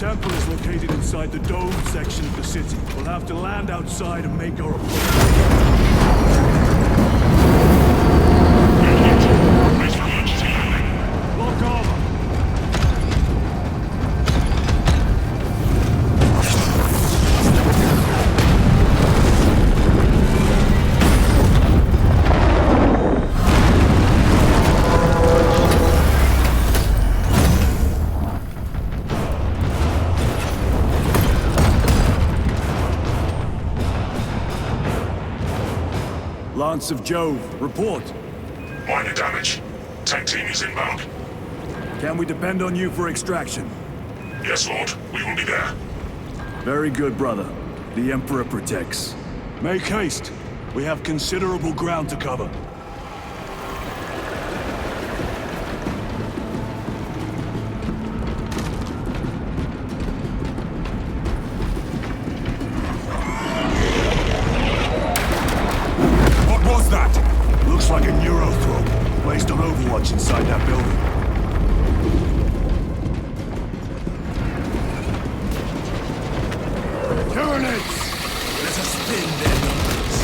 temple is located inside the dome section of the city. We'll have to land outside and make our approach. Block armor. Lance of Jove, report. Minor damage. Tank team is inbound. Can we depend on you for extraction? Yes, Lord. We will be there. Very good, brother. The Emperor protects. Make haste. We have considerable ground to cover. What was that? Looks like a neurothrope, placed on Overwatch inside that building. Turrets! Let us thin their numbers.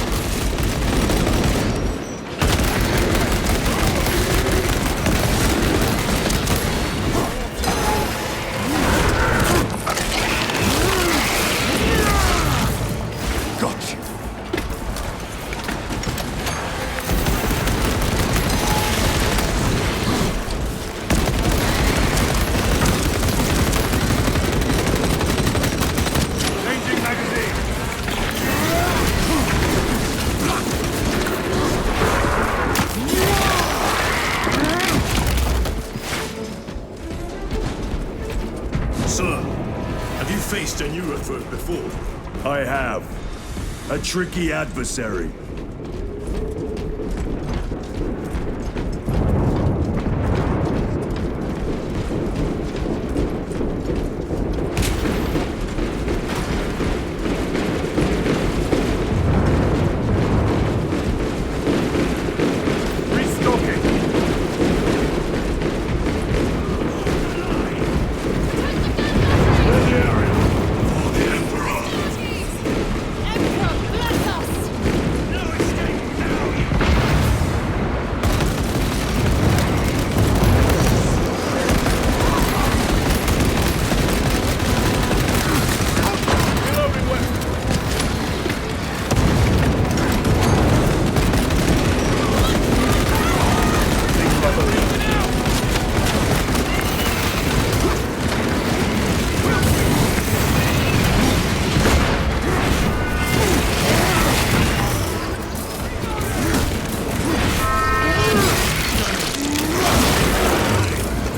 Got you. Changing magazine. Sir, have you faced a neurothrope before? I have. A tricky adversary. Restocking. Clear the area. For the Emperor. Emperor, bless us! No escape now! Reloading weapon.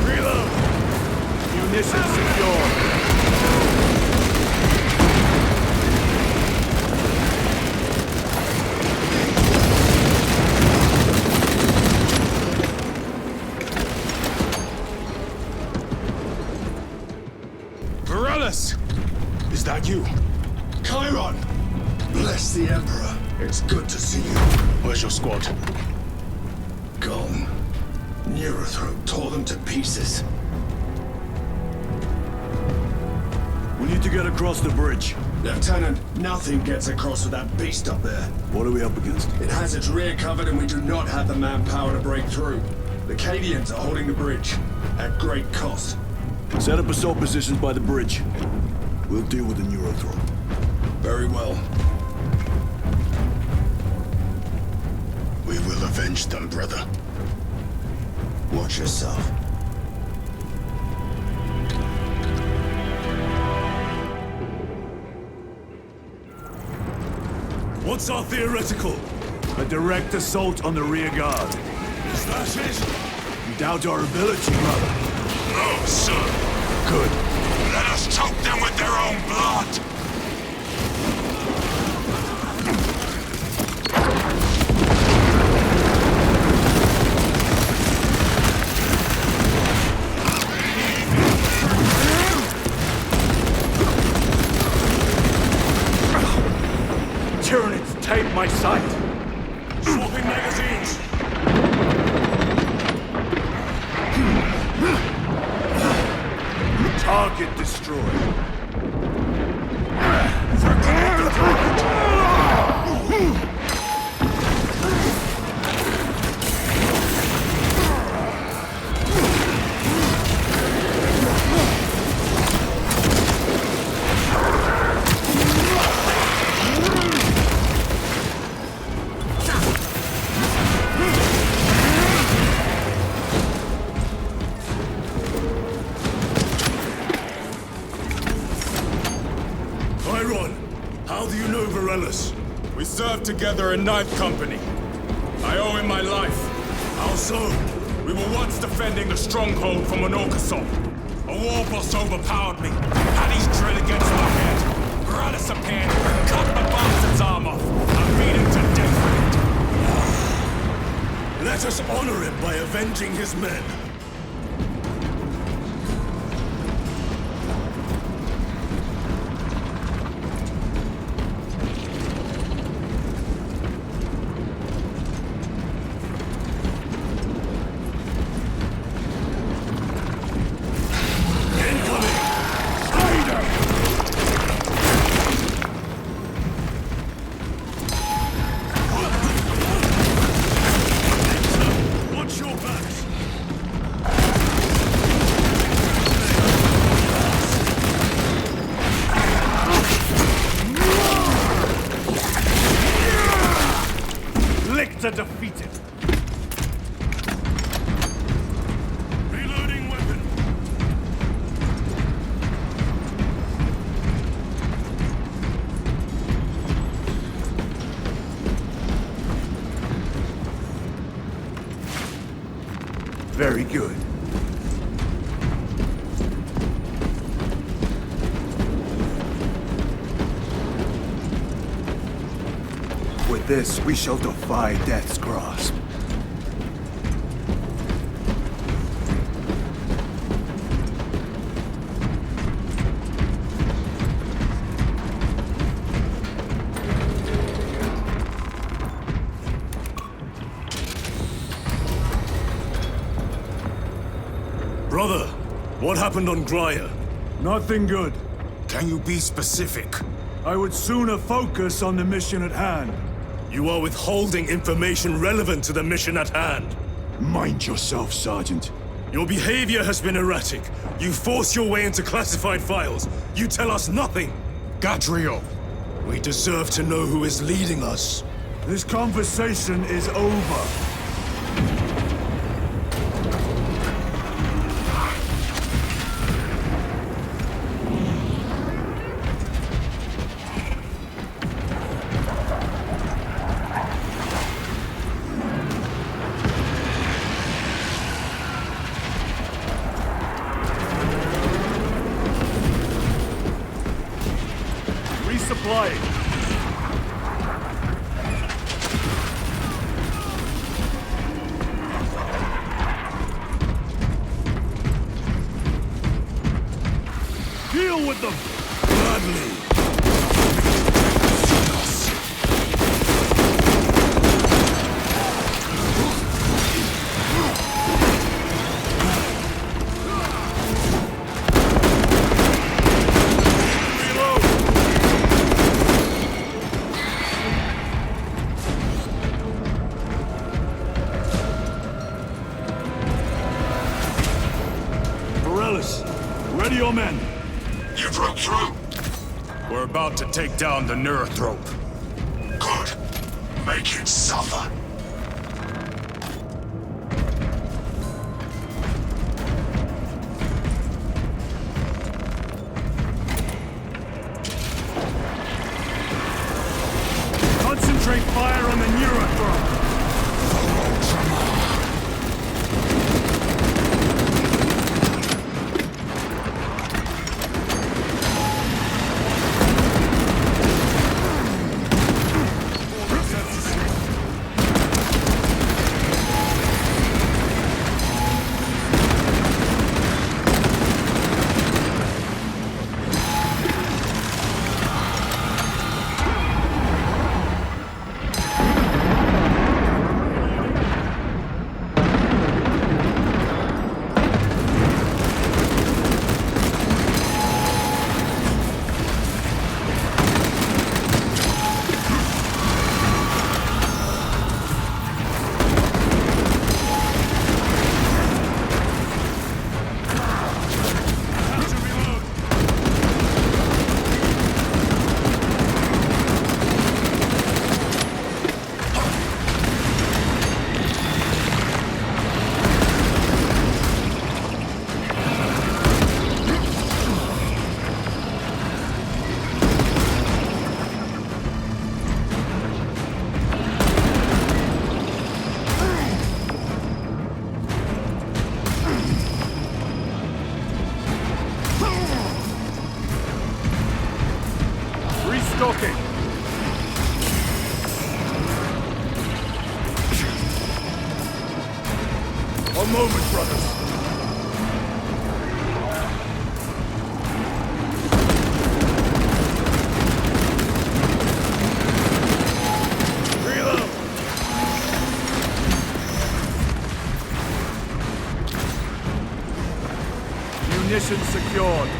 Reload. Munitions secure. Morales! Is that you? Chiron! Bless the Emperor. It's good to see you. Where's your squad? Gone. Neurothrope tore them to pieces. We need to get across the bridge. Lieutenant, nothing gets across with that beast up there. What are we up against? It has its rear covered and we do not have the manpower to break through. The Cadians are holding the bridge, at great cost. Set up assault positions by the bridge. We'll deal with the neurothrope. Very well. We will avenge them, brother. Watch yourself. What's our theoretical? A direct assault on the rear guard. Is that it? You doubt our ability, brother. No, sir. Good. Let us choke them with their own blood. Tyranids tape my sight. Swapping magazines! Target Target destroyed. How do you know Varellus? We served together in Ninth Company. I owe him my life. How so? We were once defending the stronghold from an Orcason. A war boss overpowered me, had his drill against my head. Varellus appeared, cut the bastard's arm off. I beat him to death with it. Let us honor him by avenging his men. Lictor defeated. Reloading weapon. Very good. With this, we shall defy death's grasp. Brother, what happened on Grya? Nothing good. Can you be specific? I would sooner focus on the mission at hand. You are withholding information relevant to the mission at hand. Mind yourself, Sergeant. Your behavior has been erratic. You force your way into classified files. You tell us nothing. Gadriel. We deserve to know who is leading us. This conversation is over. Resupplying. Deal with them! Gladly. Varellus, ready your men. You broke through? We're about to take down the Neurothrope. Good. Make it suffer. Concentrate fire on the Neurothrope. moment, brothers. Reload! Munitions secured.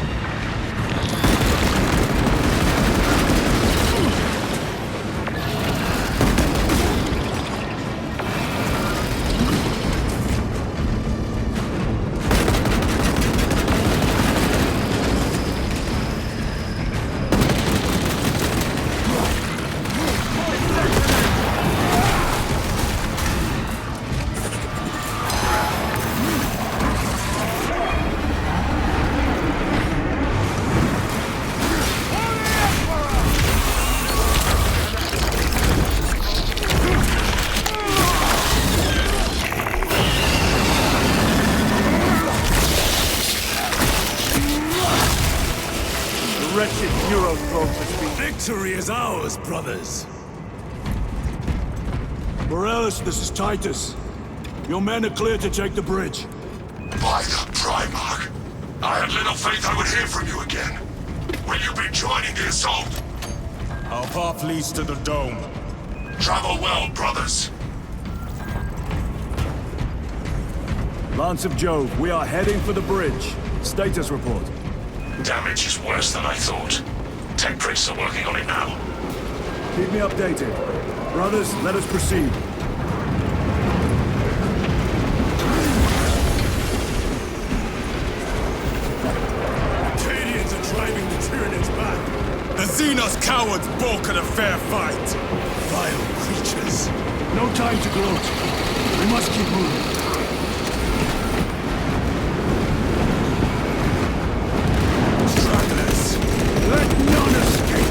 Wretched heroes broke the speed. Victory is ours, brothers. Morales, this is Titus. Your men are clear to take the bridge. By the Primarch. I had little faith I would hear from you again. Will you be joining the assault? Our path leads to the dome. Travel well, brothers. Lance of Jove, we are heading for the bridge. Status report. Damage is worse than I thought. Tech priests are working on it now. Keep me updated. Brothers, let us proceed. Cadians are driving the Tyranids back. The Xenos cowards balk at a fair fight. Vile creatures. No time to gloat. We must keep moving. Stragglers. Let none escape!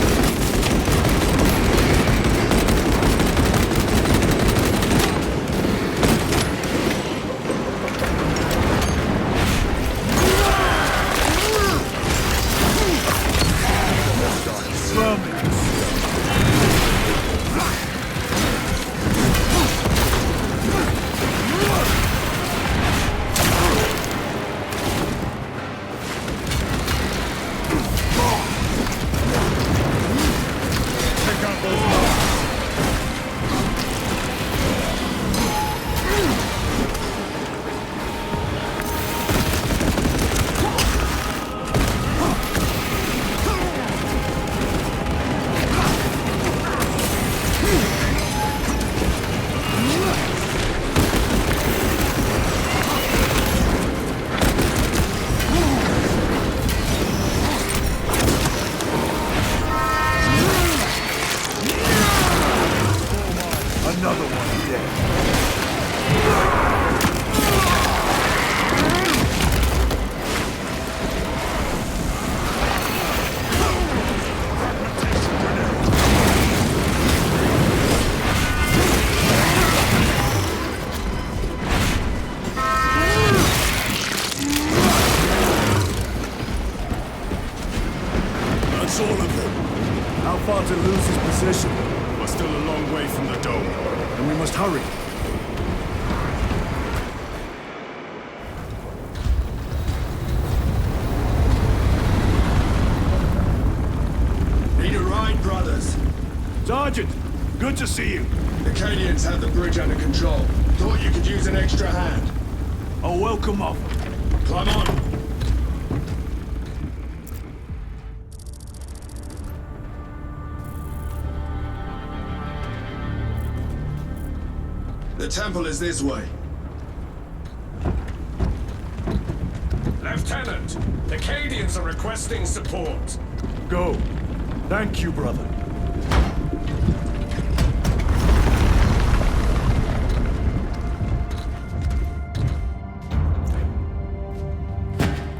Another one dead. That's all of them. How far to lose his position? We're still a long way from the dome. And we must hurry. Need a ride, brothers? Sergeant, good to see you. The Cadians have the bridge under control. Thought you could use an extra hand. A welcome offer. Climb on. The temple is this way. Lieutenant, the Cadians are requesting support. Go. Thank you, brother.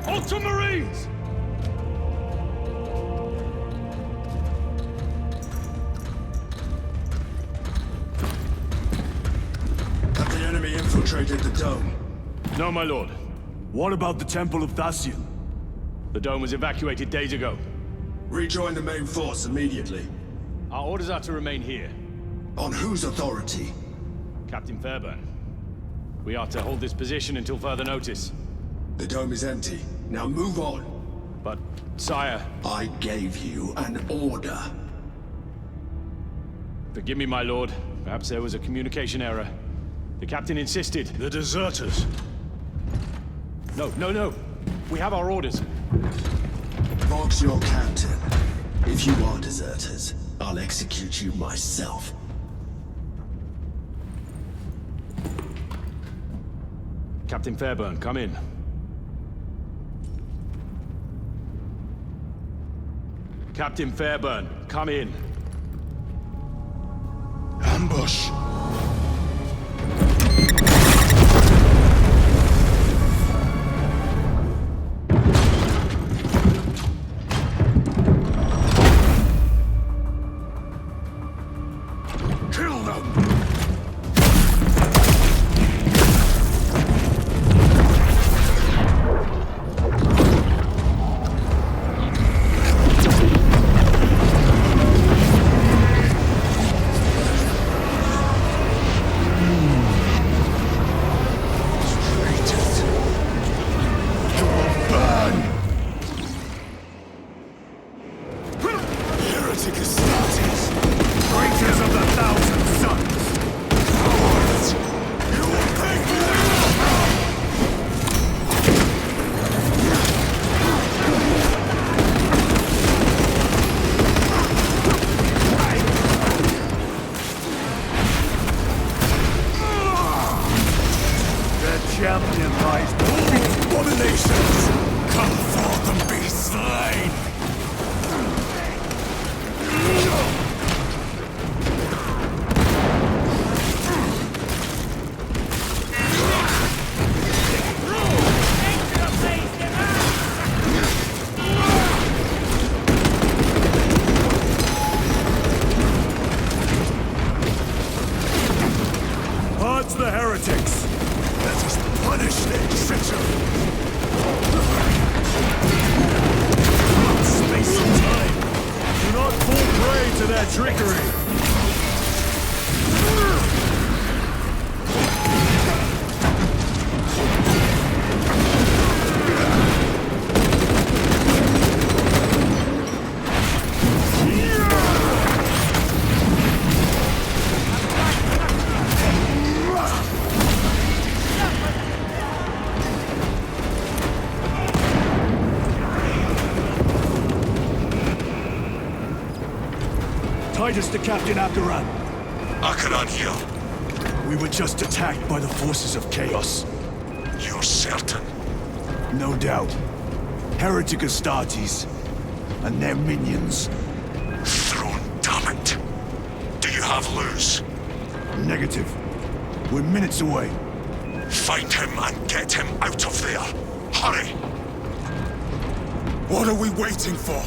Ultramarines! Have the enemy infiltrated the dome? No, my lord. What about the Temple of Thasian? The dome was evacuated days ago. Rejoin the main force immediately. Our orders are to remain here. On whose authority? Captain Fairburn. We are to hold this position until further notice. The dome is empty. Now move on. But, sire, I gave you an order. forgive me, my lord. Perhaps there was a communication error. The captain insisted. The deserters. No. We have our orders. Vox your captain. If you are deserters, I'll execute you myself. Captain Fairburn, come in. Captain Fairburn, come in. Ambush! Kill them! Champion lies Abominations! Come forth and be slain! Purge the heretics! Let us punish their treachery! Space and time! Do not fall prey to their trickery! Titus to Captain Abderran. Akaran here. We were just attacked by the forces of chaos. You're certain? No doubt. Heretic Astartes and their minions. Throne, damn it. Do you have Luz? Negative. We're minutes away. Find him and get him out of there. Hurry! What are we waiting for?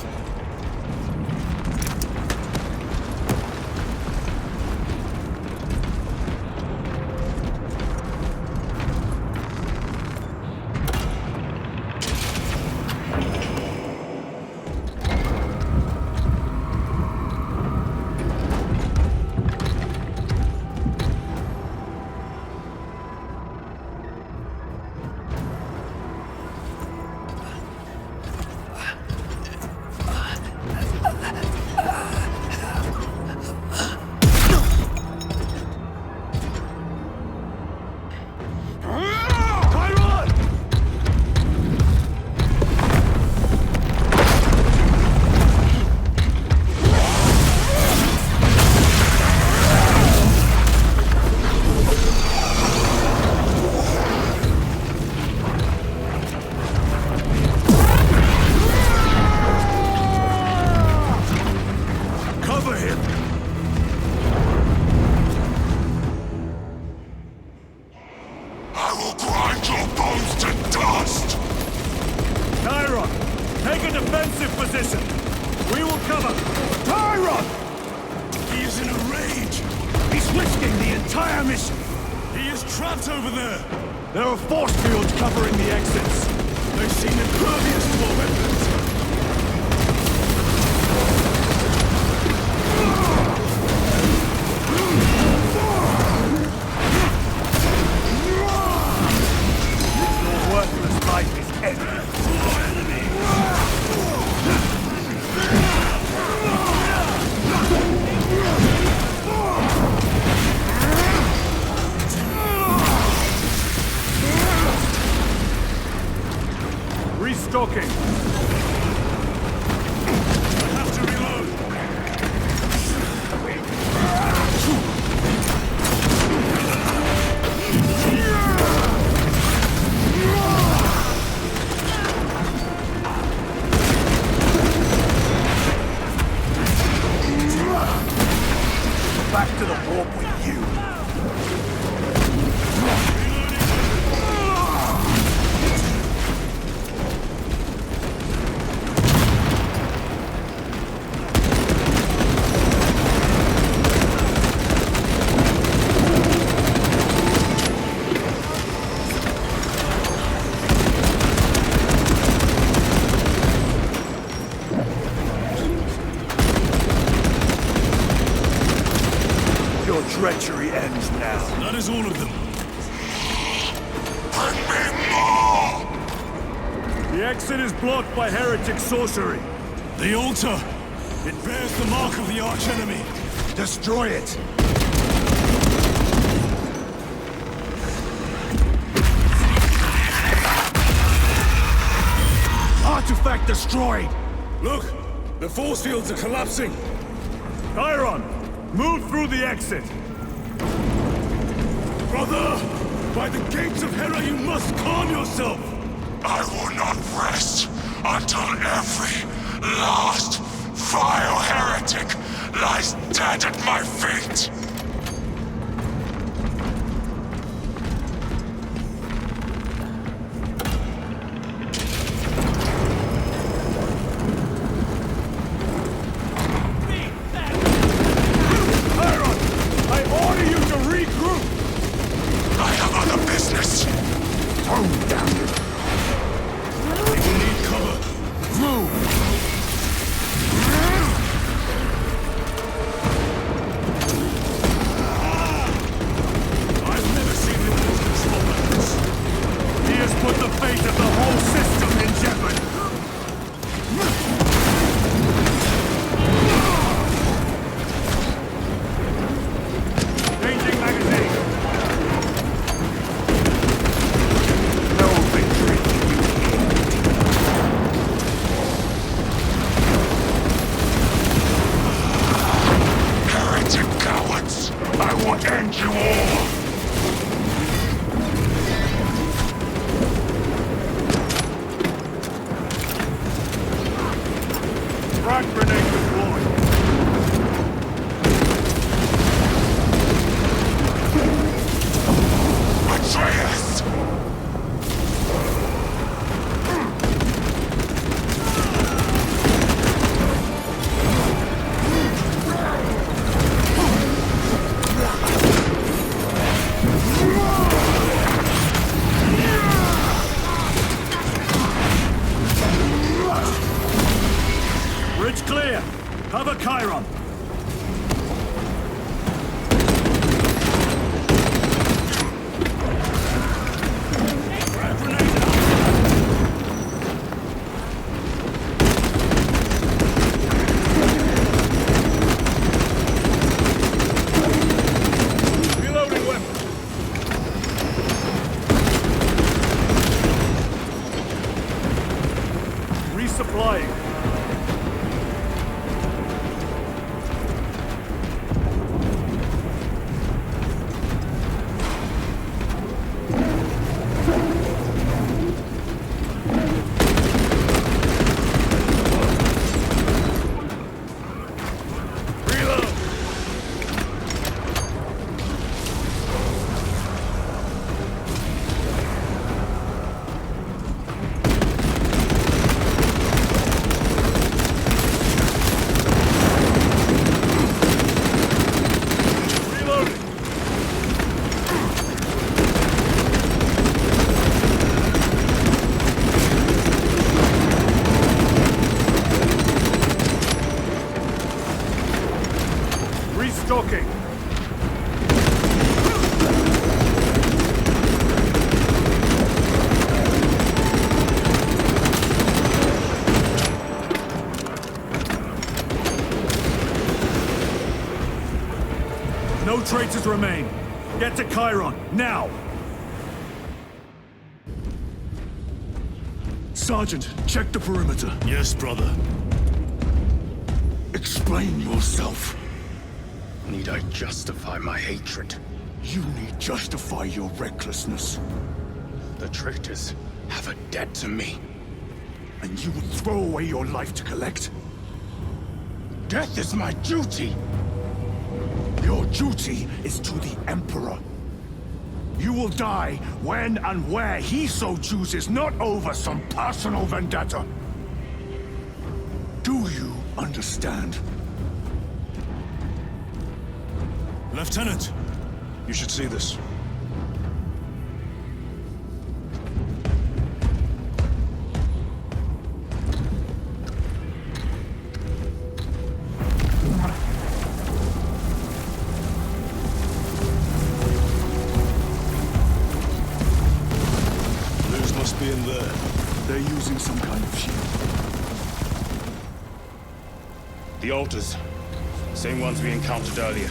Take a defensive position! We will cover! Tyron! He is in a rage! He's risking the entire mission! He is trapped over there! There are force fields covering the exits! They seem impervious to our weapons! Restocking. I have to reload. Back to the warp with you. Your treachery ends now. That is all of them. Bring me more! The exit is blocked by heretic sorcery. The altar. It bears the mark of the archenemy. Destroy it. Artifact destroyed. Look! The force fields are collapsing. Chiron, move through the exit. Brother! By the gates of Hera, you must calm yourself! I will not rest until every last vile heretic lies dead at my feet! Chiron, I order you to regroup. I have other business! Tone down. We need cover. Move. I've never seen him lose control like this. He has put the fate of the whole system in jeopardy. Changing magazine. No victory. Heretic cowards! I will end you all! Frag grenade deployed. Atreus! Bridge clear. Cover Chiron. Reloading weapon. Resupplying. Reload. Reloading. Restocking. No traitors remain. Get to Chiron, now! Sergeant, check the perimeter. Yes, brother. Explain yourself. Need I justify my hatred? You need justify your recklessness. The traitors have a debt to me. And you would throw away your life to collect? Death is my duty! Your duty is to the Emperor. You will die when and where he so chooses, not over some personal vendetta. Do you understand? Lieutenant, you should see this. Blues must be in there. They're using some kind of shield. The altars. Same ones we encountered earlier.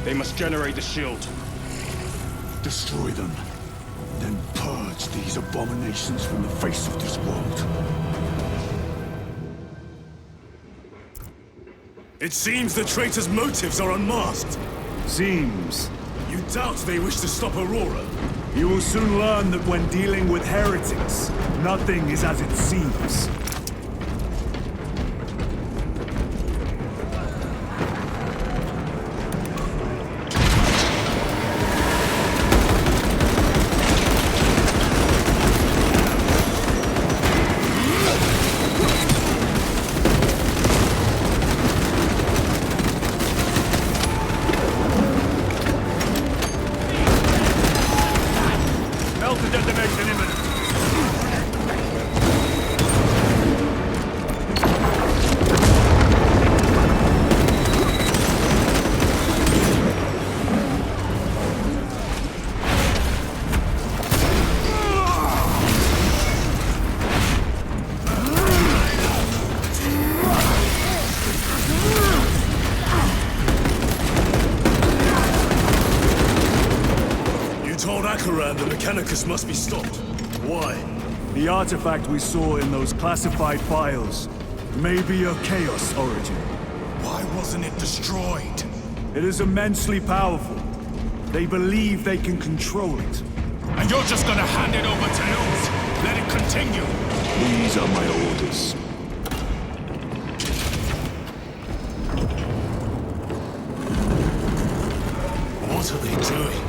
They must generate the shield. Destroy them. Then purge these abominations from the face of this world. It seems the traitors' motives are unmasked. Seems. You doubt they wish to stop Aurora? You will soon learn that when dealing with heretics, nothing is as it seems. The Mechanicus must be stopped. Why? The artifact we saw in those classified files may be of Chaos origin. Why wasn't it destroyed? It is immensely powerful. They believe they can control it. And you're just gonna hand it over to Luz? Let it continue? These are my orders. What are they doing?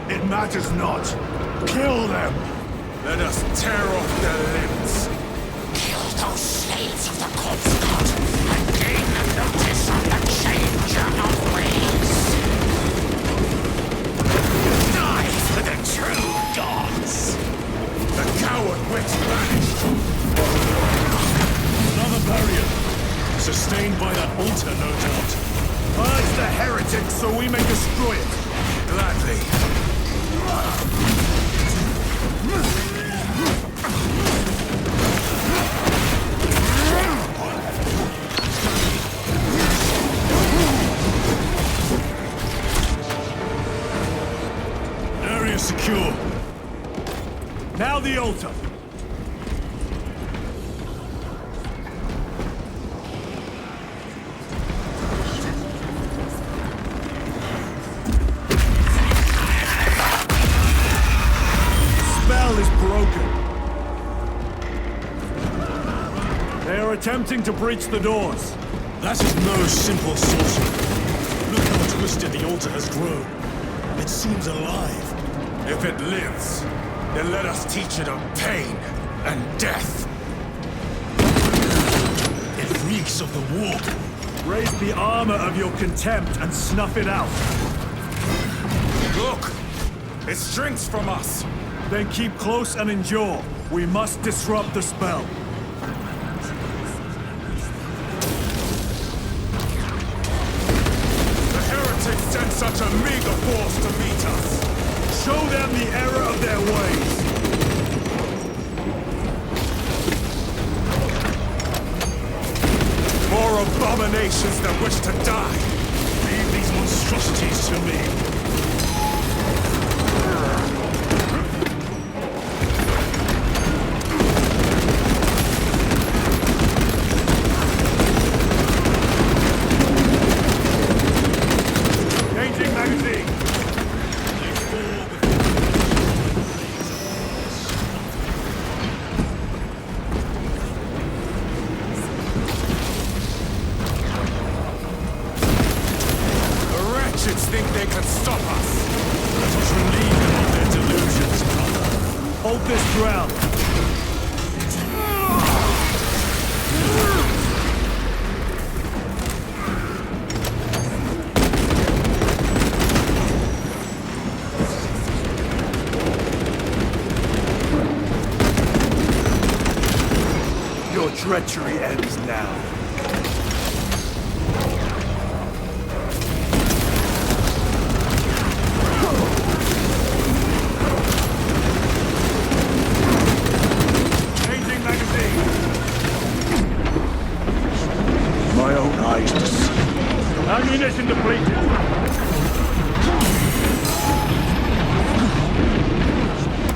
It matters not. Kill them! Let us tear off their limbs. Kill those slaves of the corpse god and gain them notice on the changer of ways. Die for the true gods. The coward witch vanished. Another barrier. Sustained by that altar, no doubt. Purge the heretics so we may destroy it. Gladly. Area secure. Now the altar. Spell is broken. They are attempting to breach the doors. That is no simple sorcery. Look how twisted the altar has grown. It seems alive. If it lives, then let us teach it of pain and death. It reeks of the warp. Raise the armor of your contempt and snuff it out. Look! It shrinks from us! Then keep close and endure. We must disrupt the spell. The heretics sent such a meager force to meet us! Show them the error of their ways. More abominations that wish to die! Leave these monstrosities to me. treachery ends now. Changing magazine. My own eyes to see. Ammunition depleted.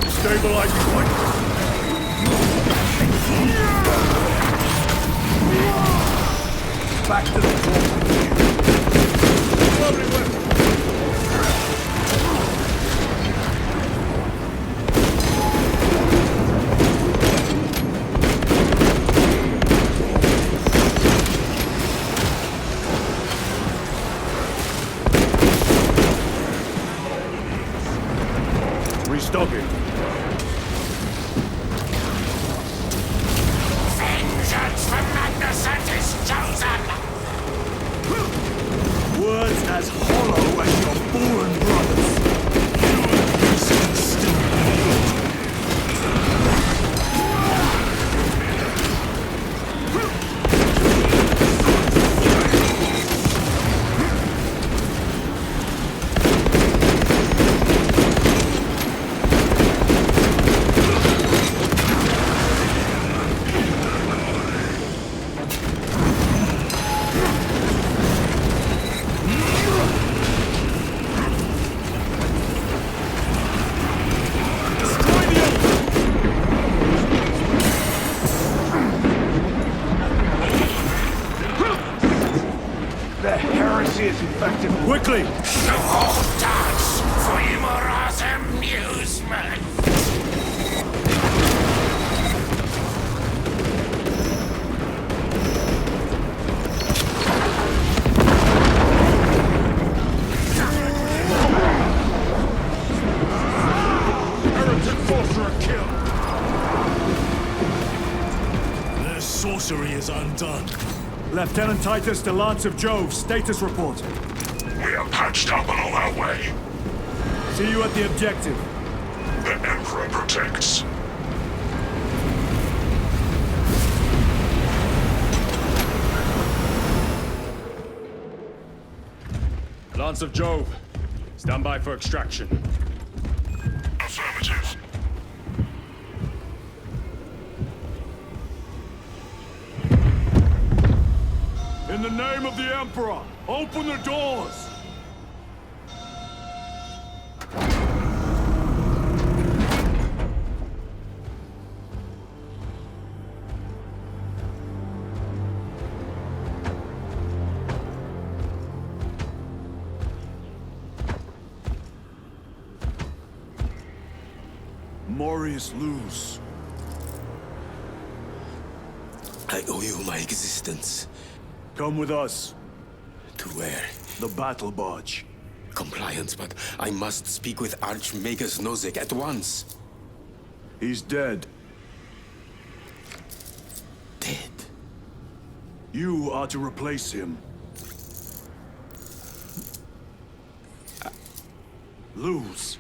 Stabilizing point. Back to the front. Lovely work. Restocking. Vengeance from Magnificent is chosen! Words as hollow as your fallen brothers. Your use can still be. The heresy is infected. Quickly! The whole dance for Imora's amusement! Heretic sorcerer killed. Their sorcery is undone. Lieutenant Titus to Lance of Jove, status report. We are patched up and on our way. See you at the objective. The Emperor protects. Lance of Jove, stand by for extraction. Affirmative. In the name of the Emperor, open the doors! Morius lose. I owe you my existence. Come with us. To where? The battle barge. Compliance, but I must speak with Archmagus Nozick at once. He's dead. Dead? You are to replace him. Lose.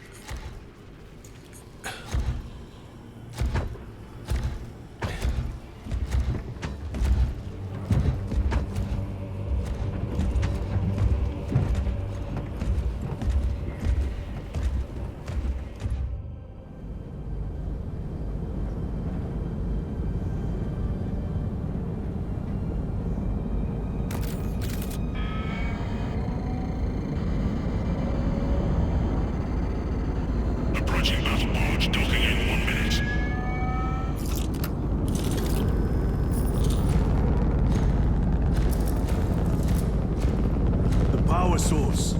Approaching battle barge, docking in 1 minute. The power source.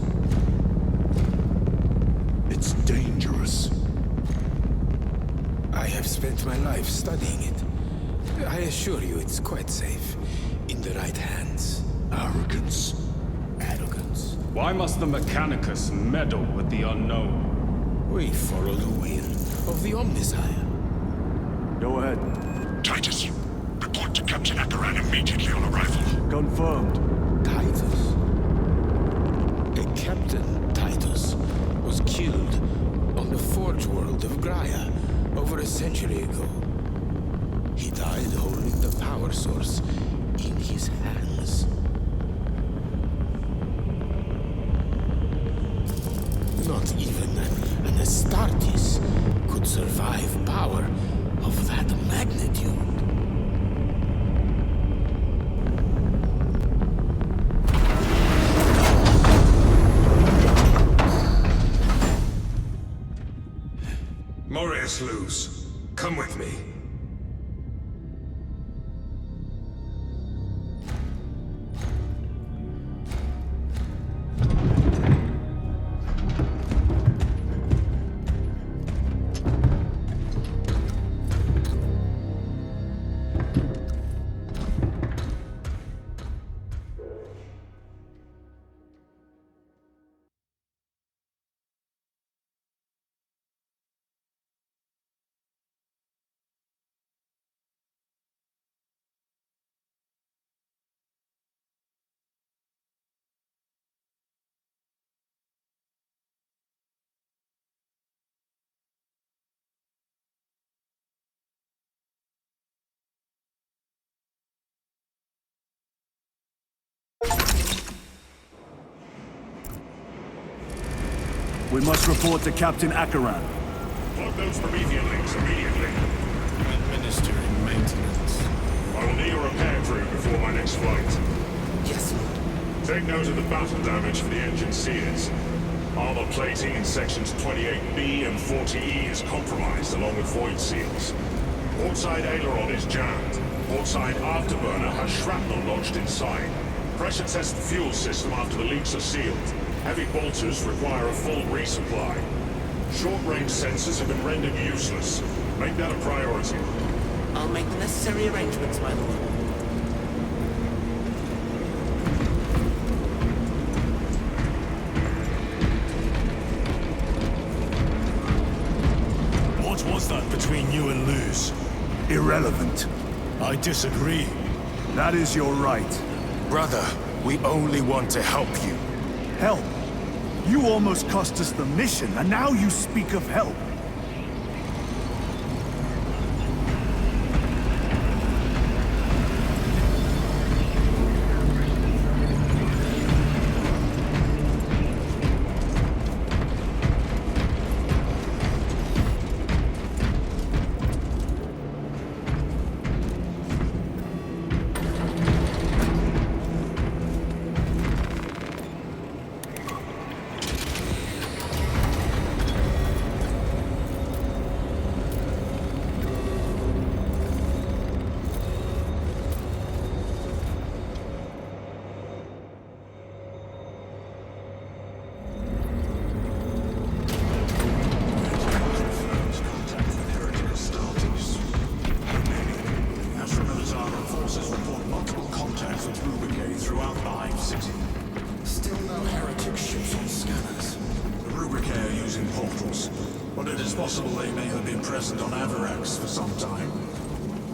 It's dangerous. I have spent my life studying it. I assure you it's quite safe. In the right hands. Arrogance. Arrogance. Why must the Mechanicus meddle with the unknown? We follow the will of the Omnisire. Go ahead. Titus, report to Captain Akaran immediately on arrival. Confirmed. Titus. Captain Titus was killed on the Forge world of Graia over a century ago. He died holding the power source in his hands. Not even an Astartes could survive power of that magnitude. Morius Luz, come with me. We must report to Captain Akaran. Plug those Promethean links immediately. Administering maintenance. I will need a repair crew before my next flight. Yes, Lord. Take note of the battle damage for the engine sears. Armor plating in sections 28B and 40E is compromised, along with void seals. Portside aileron is jammed. Portside afterburner has shrapnel lodged inside. Pressure test the fuel system after the leaks are sealed. Heavy bolters require a full resupply. Short-range sensors have been rendered useless. Make that a priority. I'll make the necessary arrangements, my lord. What was that between you and Luz? Irrelevant. I disagree. That is your right. Brother, we only want to help you. Help? You almost cost us the mission, and now you speak of help.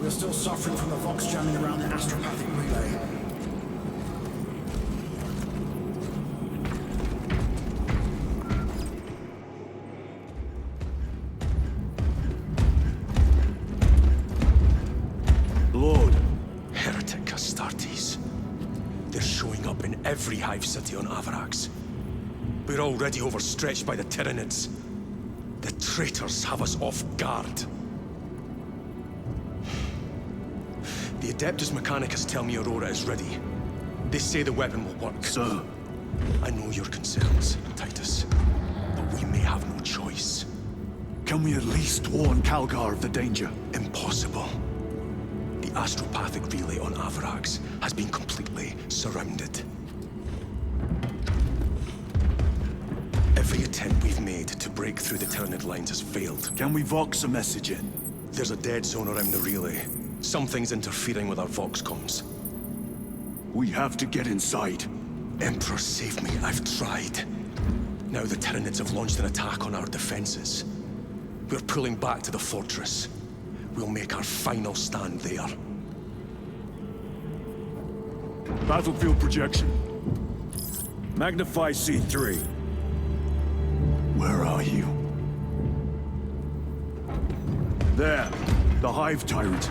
We're still suffering from the Vox jamming around the astropathic relay. Lord. Heretic Astartes. They're showing up in every hive city on Avarax. We're already overstretched by the Tyranids. The traitors have us off guard. The Adeptus Mechanicus tell me Aurora is ready. They say the weapon will work. Sir. I know your concerns, Titus, but we may have no choice. Can we at least warn Calgar of the danger? Impossible. The astropathic relay on Avarax has been completely surrounded. Every attempt we've made to break through the Tyranid lines has failed. Can we Vox a message in? There's a dead zone around the relay. Something's interfering with our Vox comms. We have to get inside. Emperor, save me. I've tried. Now the Tyranids have launched an attack on our defenses. We're pulling back to the fortress. We'll make our final stand there. Battlefield projection. Magnify C3. Where are you? There. The Hive Tyrant.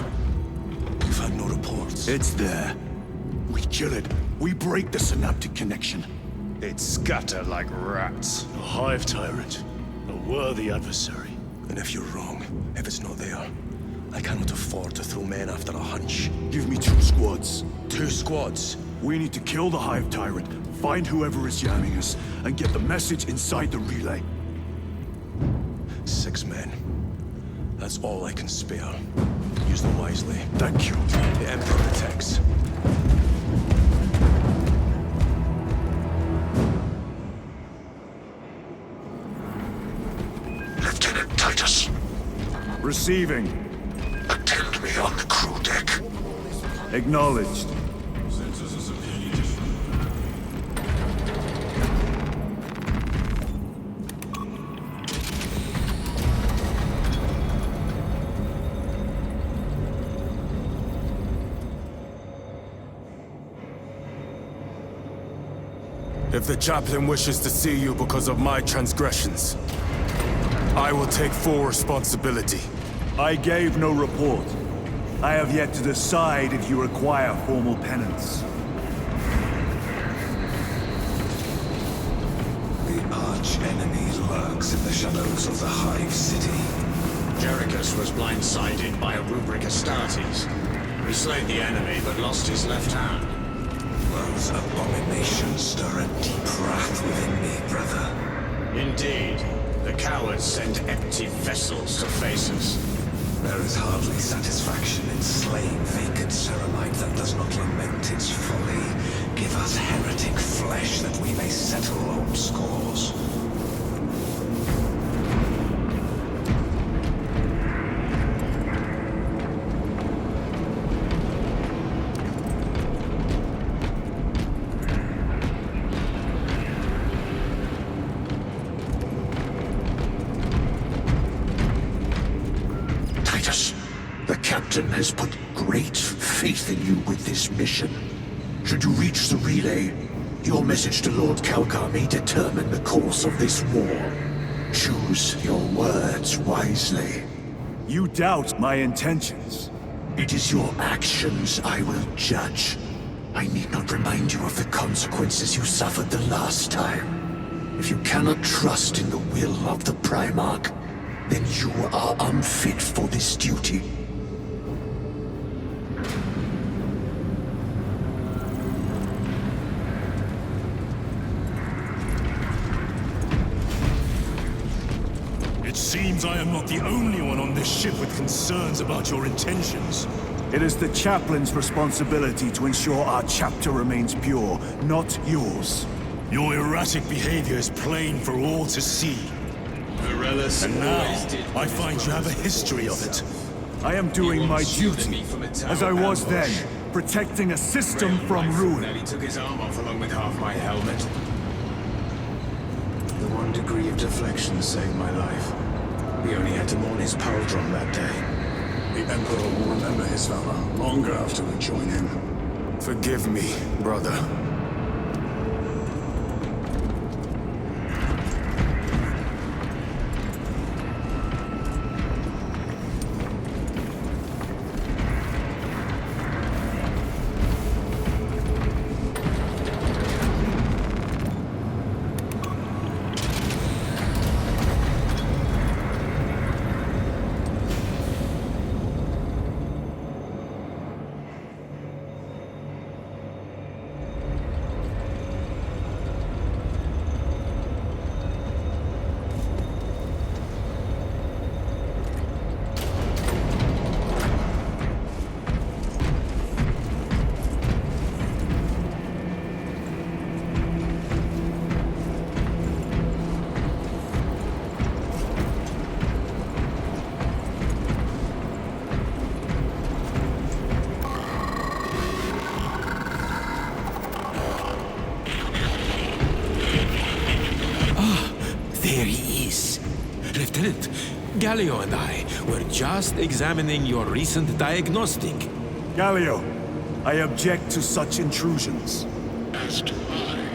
You've had no reports. It's there. We kill it. We break the synaptic connection. They'd scatter like rats. A hive tyrant. A worthy adversary. And if you're wrong, if it's not there, I cannot afford to throw men after a hunch. Give me 2 squads. 2 squads? We need to kill the hive tyrant, find whoever is jamming us, and get the message inside the relay. 6 men. That's all I can spare. Use them wisely. Thank you. The Emperor protects. Lieutenant Titus. Receiving. Attend me on the crew deck. Acknowledged. If the chaplain wishes to see you because of my transgressions, I will take full responsibility. I gave no report. I have yet to decide if you require formal penance. The arch-enemy lurks in the shadows of the Hive City. Jerichus was blindsided by a rubric Astartes. He slayed the enemy, but lost his left hand. Those abominations stir a deep wrath within me, brother. Indeed. The cowards send empty vessels to face us. There is hardly satisfaction in slaying vacant ceramite that does not lament its folly. Give us heretic flesh that we may settle old scores. The captain has put great faith in you with this mission. Should you reach the relay, your message to Lord Calgar may determine the course of this war. Choose your words wisely. You doubt my intentions. It is your actions I will judge. I need not remind you of the consequences you suffered the last time. If you cannot trust in the will of the Primarch, then you are unfit for this duty. It seems I am not the only one on this ship with concerns about your intentions. It is the chaplain's responsibility to ensure our chapter remains pure, not yours. Your erratic behavior is plain for all to see. And now, I find you have a history of it. I am doing my duty, as I was then, protecting a system from ruin. He took his arm off along with half my helmet. The 1 degree of deflection saved my life. We only had to mourn his power drum that day. The Emperor will remember his valor longer after we join him. Forgive me, brother. There he is. Lieutenant, Galio and I were just examining your recent diagnostic. Galio, I object to such intrusions. As do I.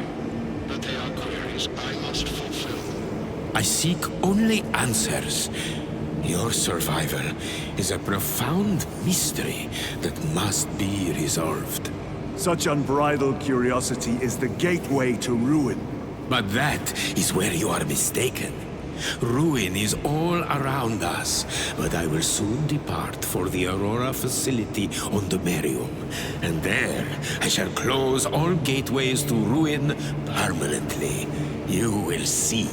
But they are queries I must fulfill. I seek only answers. Your survival is a profound mystery that must be resolved. Such unbridled curiosity is the gateway to ruin. But that is where you are mistaken. Ruin is all around us, but I will soon depart for the Aurora facility on the Merium. And there, I shall close all gateways to ruin permanently. You will see.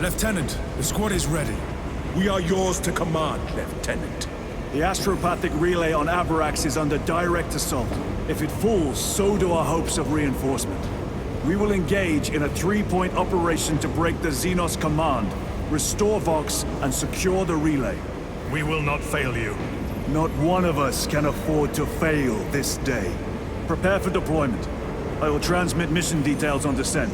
Lieutenant, the squad is ready. We are yours to command, Lieutenant. The astropathic relay on Avarax is under direct assault. If it falls, so do our hopes of reinforcement. We will engage in a three-point operation to break the Xenos command, restore Vox, and secure the relay. We will not fail you. Not one of us can afford to fail this day. Prepare for deployment. I will transmit mission details on descent.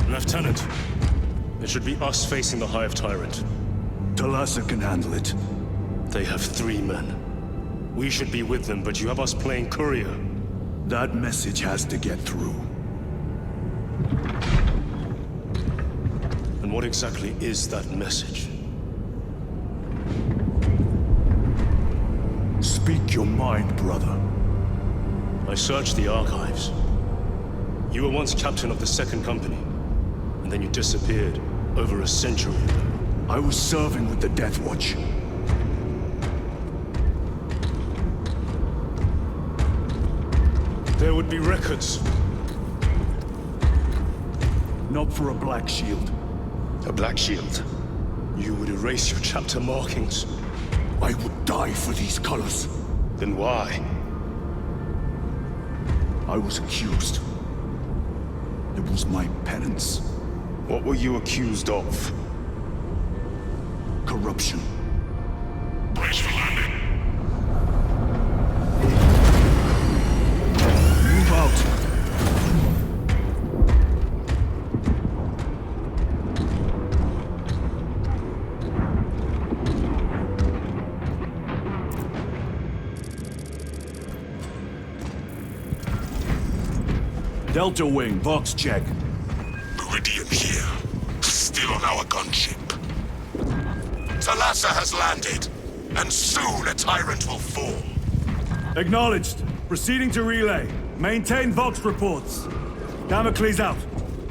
Lieutenant, it should be us facing the Hive Tyrant. Talassa can handle it. They have 3 men. We should be with them, but you have us playing courier. That message has to get through. And what exactly is that message? Speak your mind, brother. I searched the archives. You were once captain of the 2nd Company, and then you disappeared over a century ago. I was serving with the Death Watch. There would be records. Not for a Black Shield. A Black Shield? You would erase your chapter markings. I would die for these colors. Then why? I was accused. It was my penance. What were you accused of? Corruption. Brace for landing. Move out. Delta Wing, Vox check. Meridian here. Still on our gunship. Talassa has landed, and soon a tyrant will fall. Acknowledged. Proceeding to relay. Maintain Vox reports. Damocles out.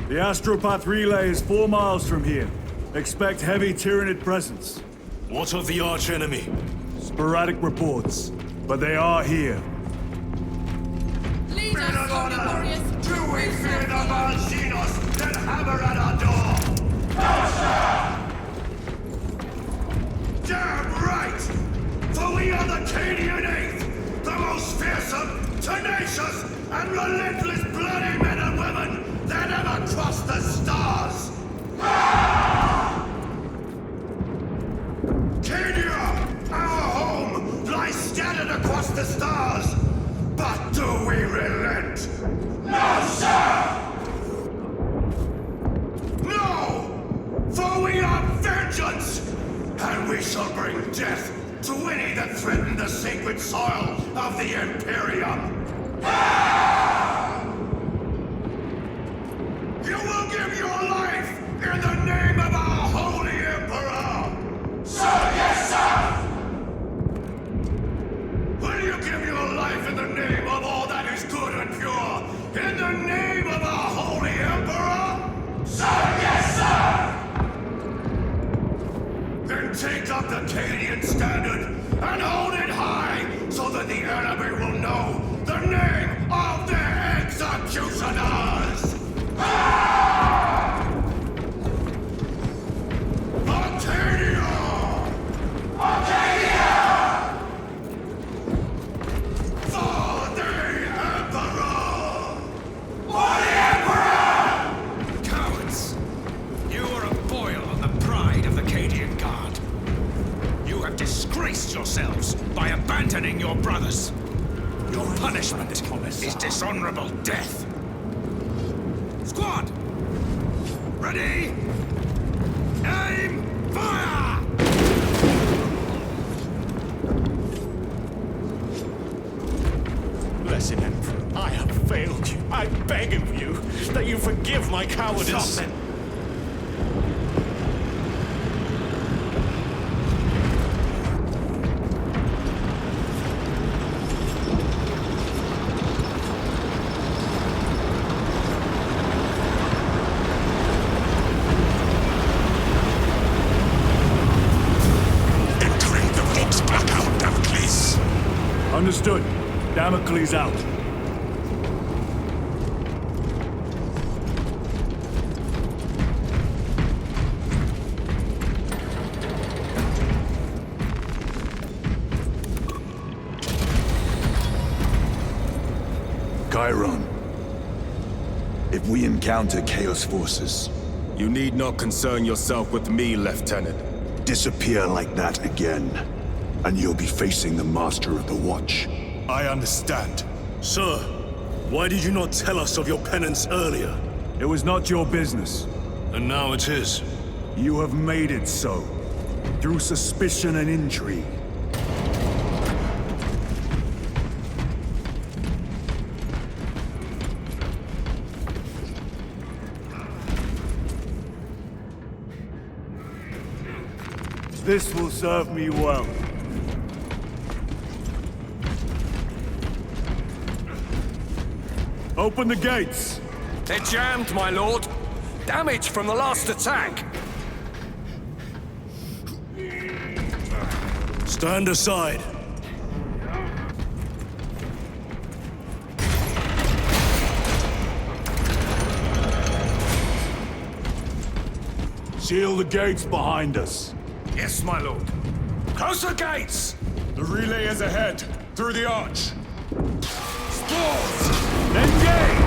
The Astropath relay is 4 miles from here. Expect heavy Tyranid presence. What of the archenemy? Sporadic reports, but they are here. Lead us, holy warriors. Do we fear the Malzinos that hammer at our door? No, sir! Damn right! For we are the Cadian Eighth, the most fearsome, tenacious, and relentless bloody men and women that ever crossed the stars! Cadia, our home, lies scattered across the stars! But do we relent? No, sir! No! For we are vengeance! And we shall bring death to any that threaten the sacred soil of the Imperium! You will give your life in the name of our Holy Emperor! Sir, yes, sir! Will you give your life in the name of all that is good and pure? In the name of our Holy Emperor? Sir, yes, sir! Then take up the Cadian standard and hold it high so that the enemy will know the name of their executioners! Arcadia! Arcadia! For the Emperor! For the Emperor! Cowards! You are a boil on the pride of the Cadian Guard. You have disgraced yourselves by abandoning your brothers. Your punishment is dishonorable death. Squad! Ready! Aim! Fire! Blessed Emperor, I have failed you. I beg of you that you forgive my cowardice. Stop it! Understood. Damocles out. Chiron. If we encounter Chaos forces... You need not concern yourself with me, Lieutenant. Disappear like that again, and you'll be facing the Master of the Watch. I understand. Sir, why did you not tell us of your penance earlier? It was not your business. And now it is. You have made it so, through suspicion and intrigue. This will serve me well. Open the gates! They're jammed, my lord. Damage from the last attack. Stand aside. Seal the gates behind us. Yes, my lord. Close the gates! The relay is ahead, through the arch. Spores! Engage!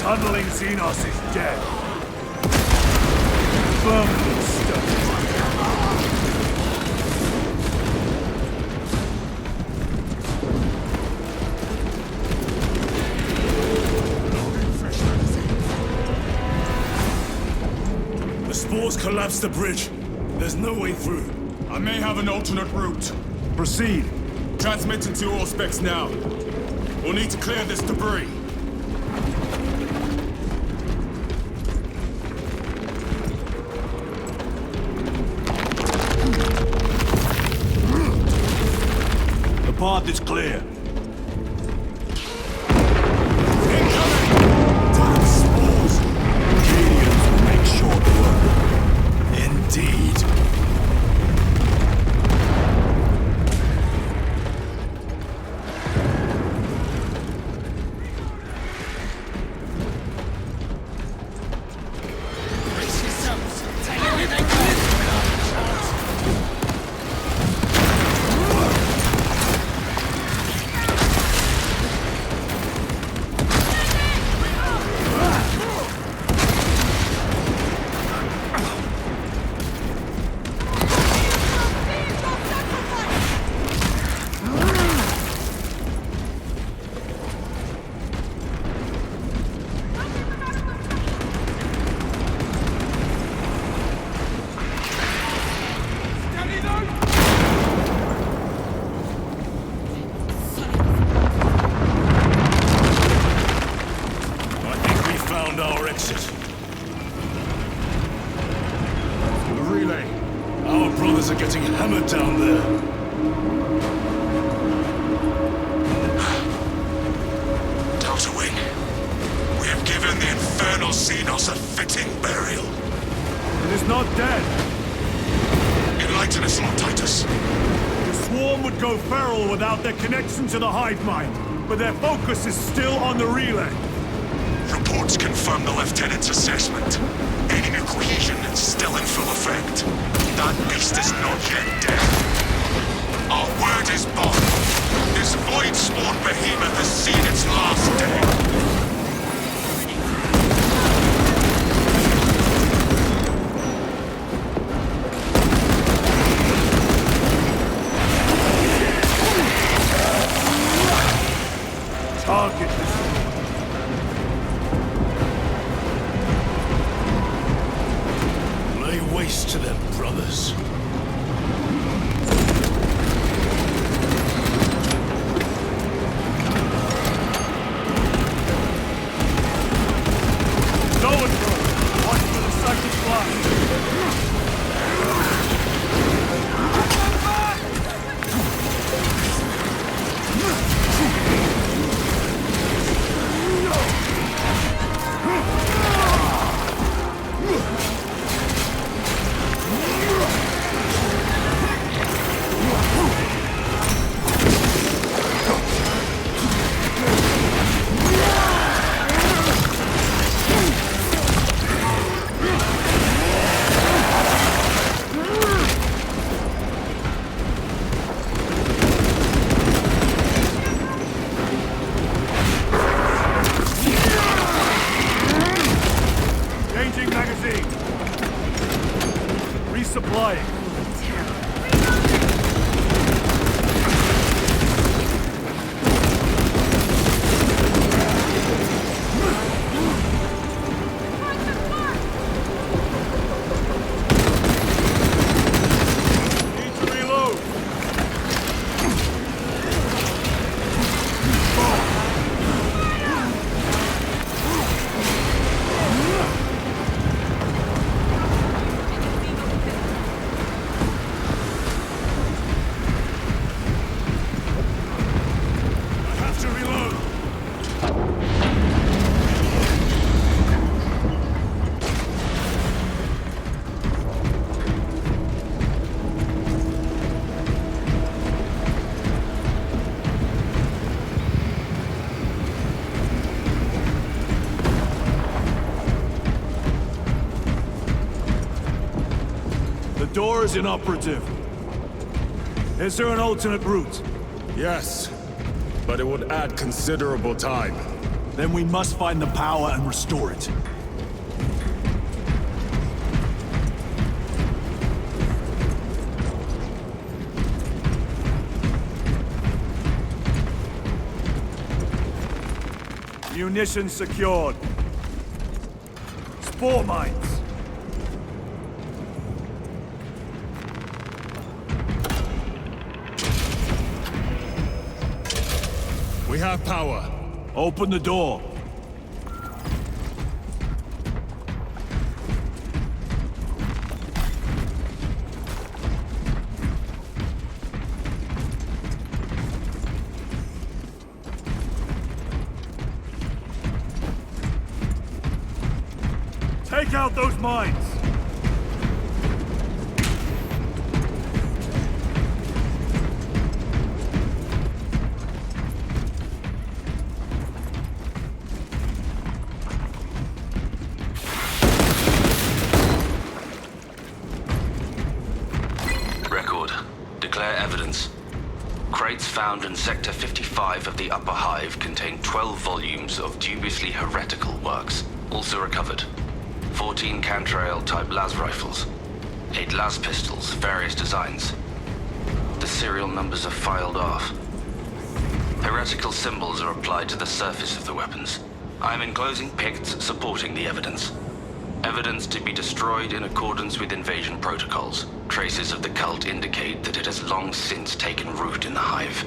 tunneling Xenos is dead. Permanent stuff. The spores collapsed the bridge. There's no way through. I may have an alternate route. Proceed. Transmitting to all specs now. We'll need to clear this debris. The path is clear. Indeed. Are getting hammered down there. Delta Wing, we have given the infernal Xenos a fitting burial. It is not dead. Enlighten us, Lord Titus. The swarm would go feral without their connection to the hive mind, but their focus is still on the relay. Reports confirm the Lieutenant's assessment. Enemy cohesion is still in full effect. That beast is not yet dead. Our word is bond. This void-spawn behemoth has seen its last day. Target Lay waste to them, brothers. Resupplying. The door is inoperative. Is there an alternate route? Yes, but it would add considerable time. Then we must find the power and restore it. Munitions secured. Spore mines. We have power. Open the door. Take out those mines! Record. Declare evidence. Crates found in Sector 55 of the Upper Hive contain 12 volumes of dubiously heretical works. Also recovered. 14 Cantrail-type las rifles, 8 las pistols, various designs. The serial numbers are filed off. Heretical symbols are applied to the surface of the weapons. I am enclosing picts supporting the evidence. Evidence to be destroyed in accordance with invasion protocols. Traces of the cult indicate that it has long since taken root in the Hive.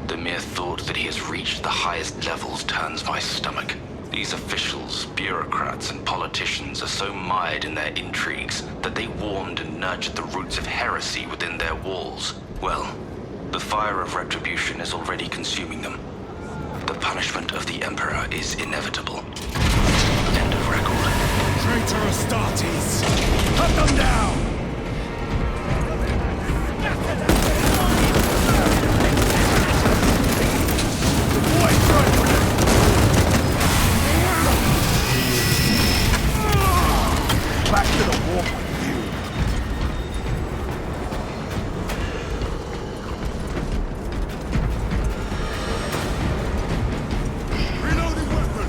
The mere thought that he has reached the highest levels turns my stomach. These officials, bureaucrats, and politicians are so mired in their intrigues that they warmed and nurtured the roots of heresy within their walls. Well, the fire of retribution is already consuming them. The punishment of the Emperor is inevitable. End of record. Traitor Astartes! Cut them down! Back to the war with you. Reloading weapon!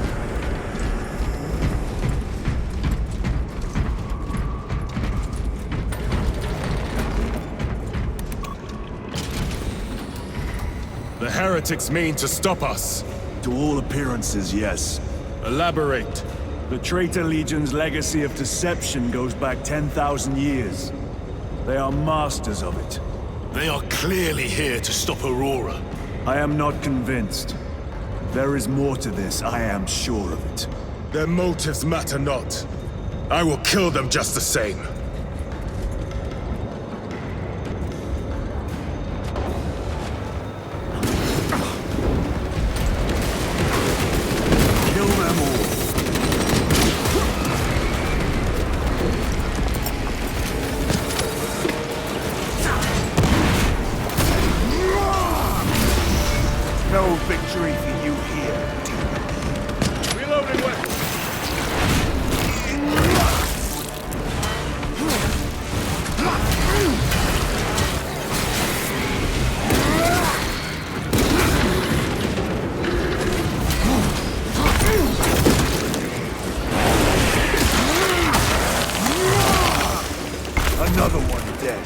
The heretics mean to stop us. To all appearances, yes. Elaborate. The Traitor Legion's legacy of deception goes back 10,000 years. They are masters of it. They are clearly here to stop Aurora. I am not convinced. There is more to this, I am sure of it. Their motives matter not. I will kill them just the same. Kill them all. No victory for you here. Reloading weapon! Another one dead.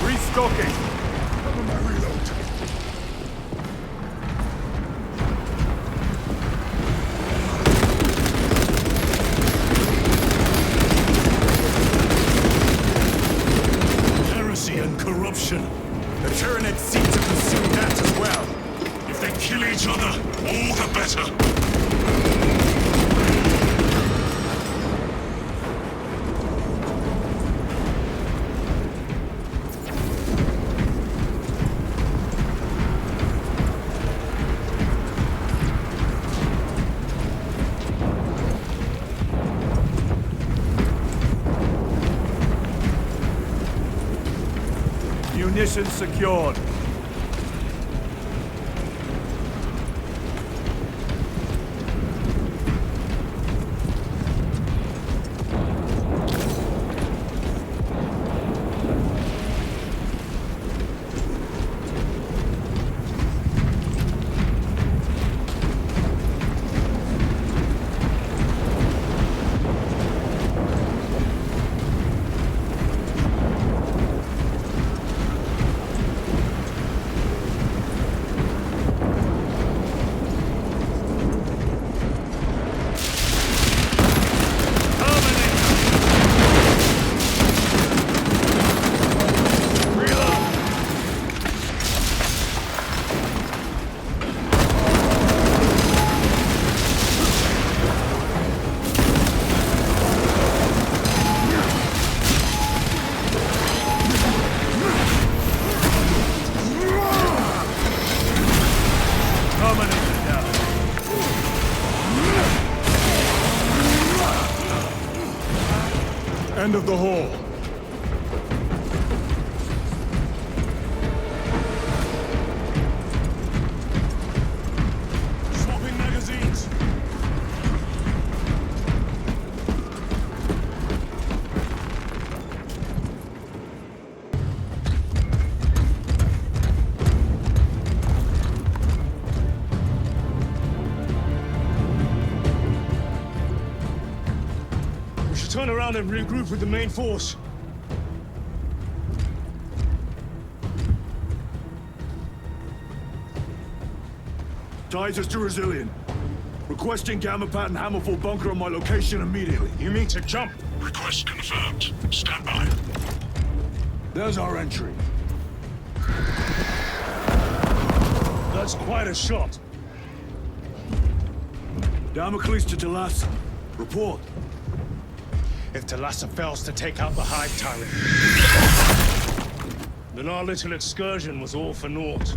Restocking. Cover my reload. Heresy and corruption. The Tyranids seek to consume that as well. If they kill each other, all the better. Munitions secured. end of the hall. Swapping magazines. We should turn around and regroup with the main force. Titus to Resilient. Requesting Gamma Pat and Hammerfall bunker on my location immediately. You mean to jump? Request confirmed. Stand by. There's our entry. That's quite a shot. Damocles to Talassa. Report. If Talassa fails to take out the Hive Tyrant, then our little excursion was all for naught.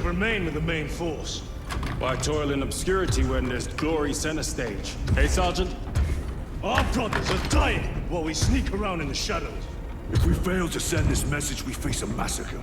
Remain with the main force. Why toil in obscurity when there's glory center stage? Hey, Sergeant? Our brothers are dying while we sneak around in the shadows. If we fail to send this message, we face a massacre.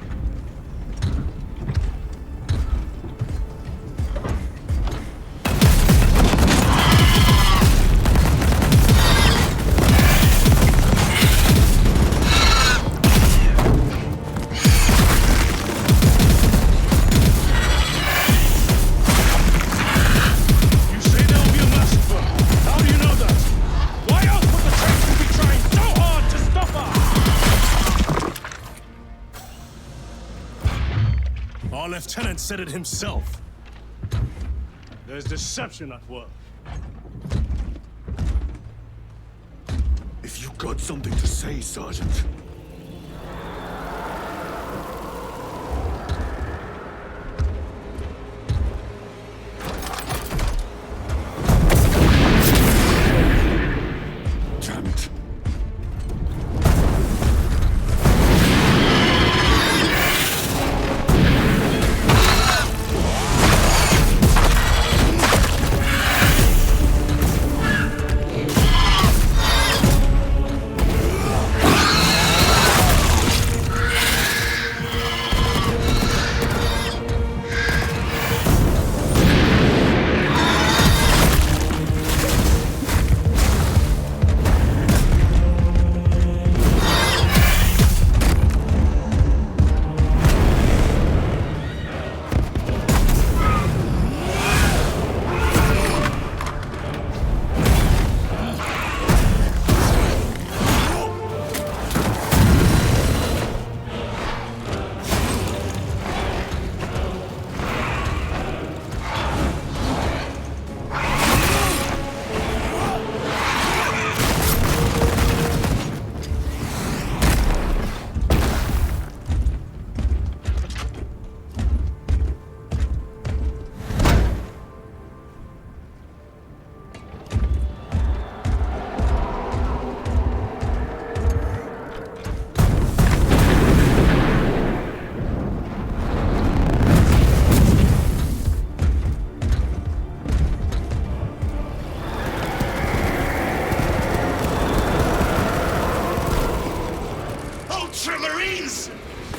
Our lieutenant said it himself. There's deception at work. If you got something to say, Sergeant. Damn it.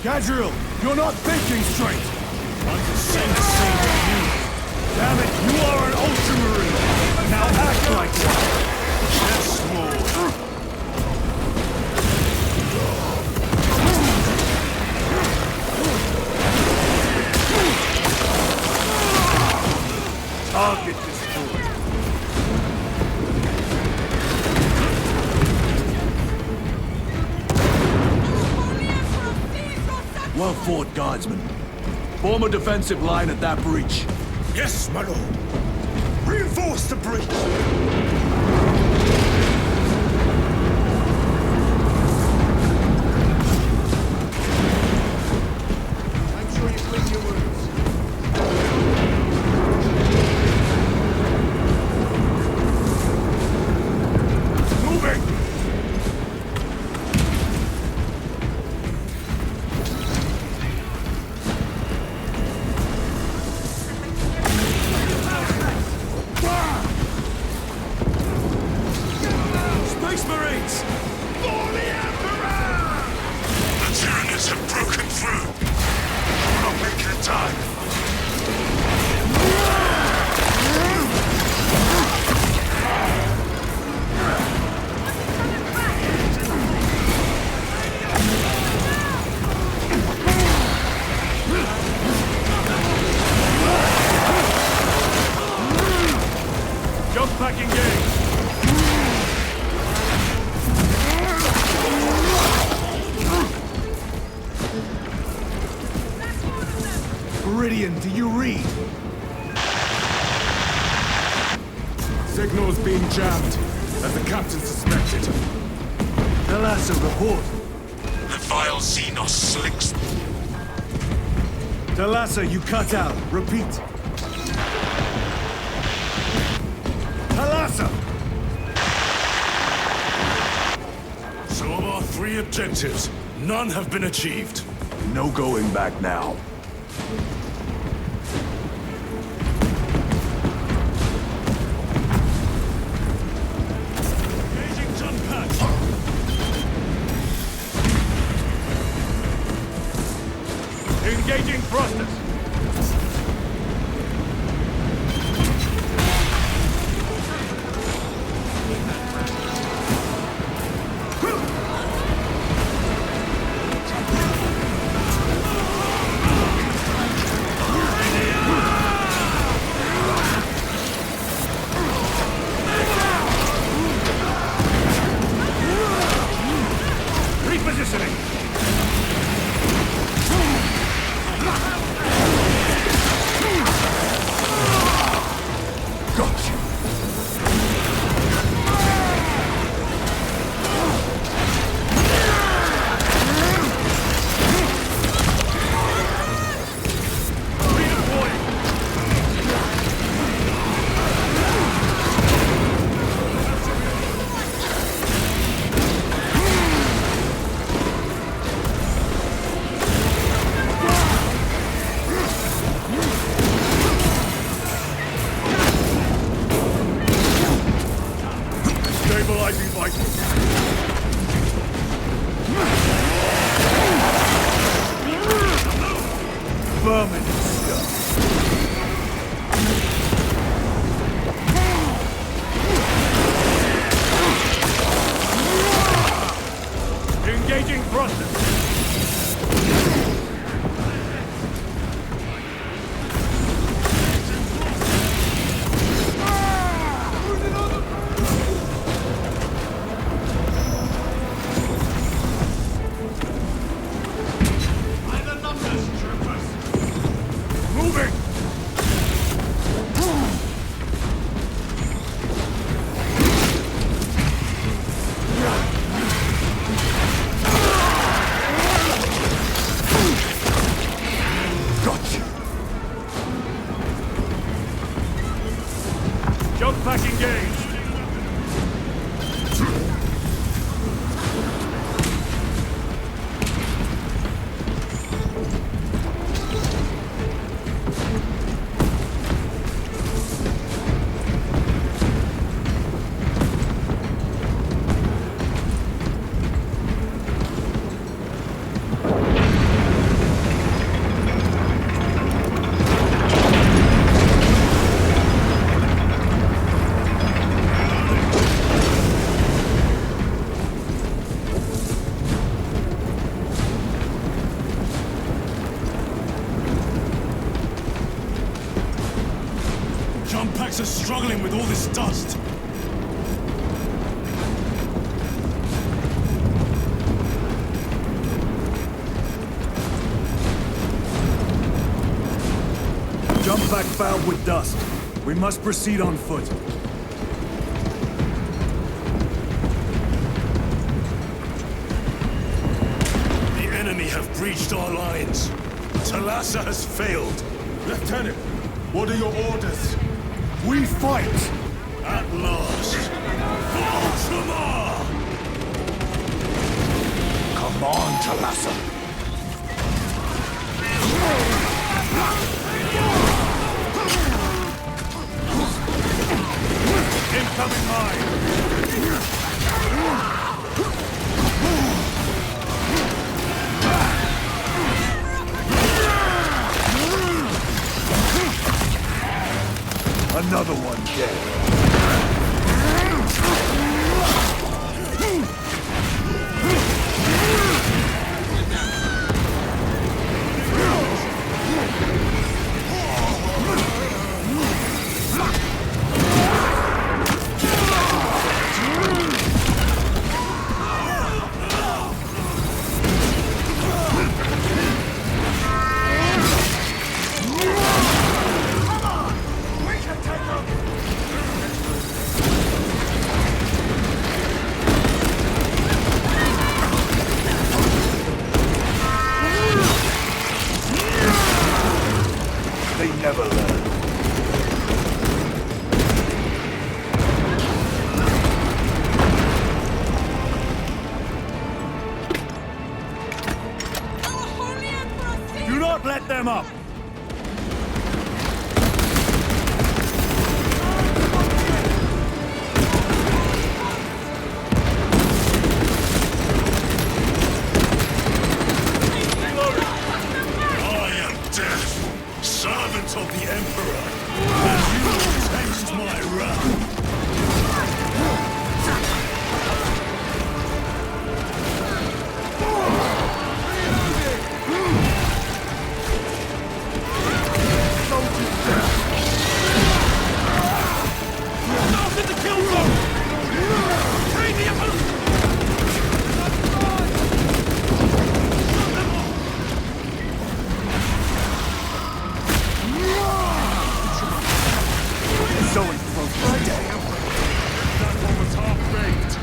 Gadriel, you're not thinking straight! I'm the same as you. Damn it, you are an Ultramarine! Now act like one! Yes, Lord. Target destroyed. Well fought, Guardsman. Form a defensive line at that breach. Yes, my lord. Reinforce the breach. pack engaged! Meridian, do you read? Signal's being jammed, as the captain suspected. Thalassa, report. The vile Xenos slicks. Thalassa, you cut out. Repeat. Thalassa! So of our 3 objectives, none have been achieved. No going back now. Engaging jump pack. Engaging thrusters. Repositioning. Stabilizing vitals. Vermin stuff. Engaging thrusters. Moving! Gotcha! Jump pack engaged! Jump packs are struggling with all this dust. Jump pack fouled with dust. We must proceed on foot. The enemy have breached our lines. Thalassa has failed. Lieutenant, what are your orders? We fight! At last. Warhammer! Come on, Thalassa. Incoming mine! Another one dead. So encroaching. That one was half-baked.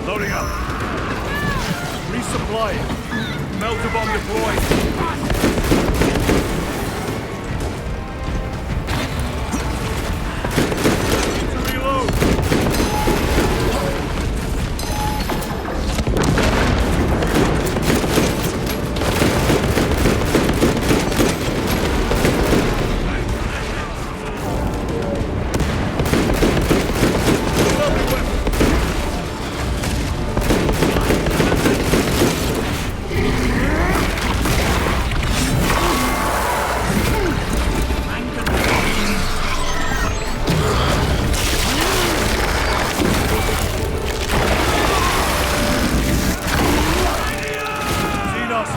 Loading up. Resupplying. Melter bomb deployed. To reload.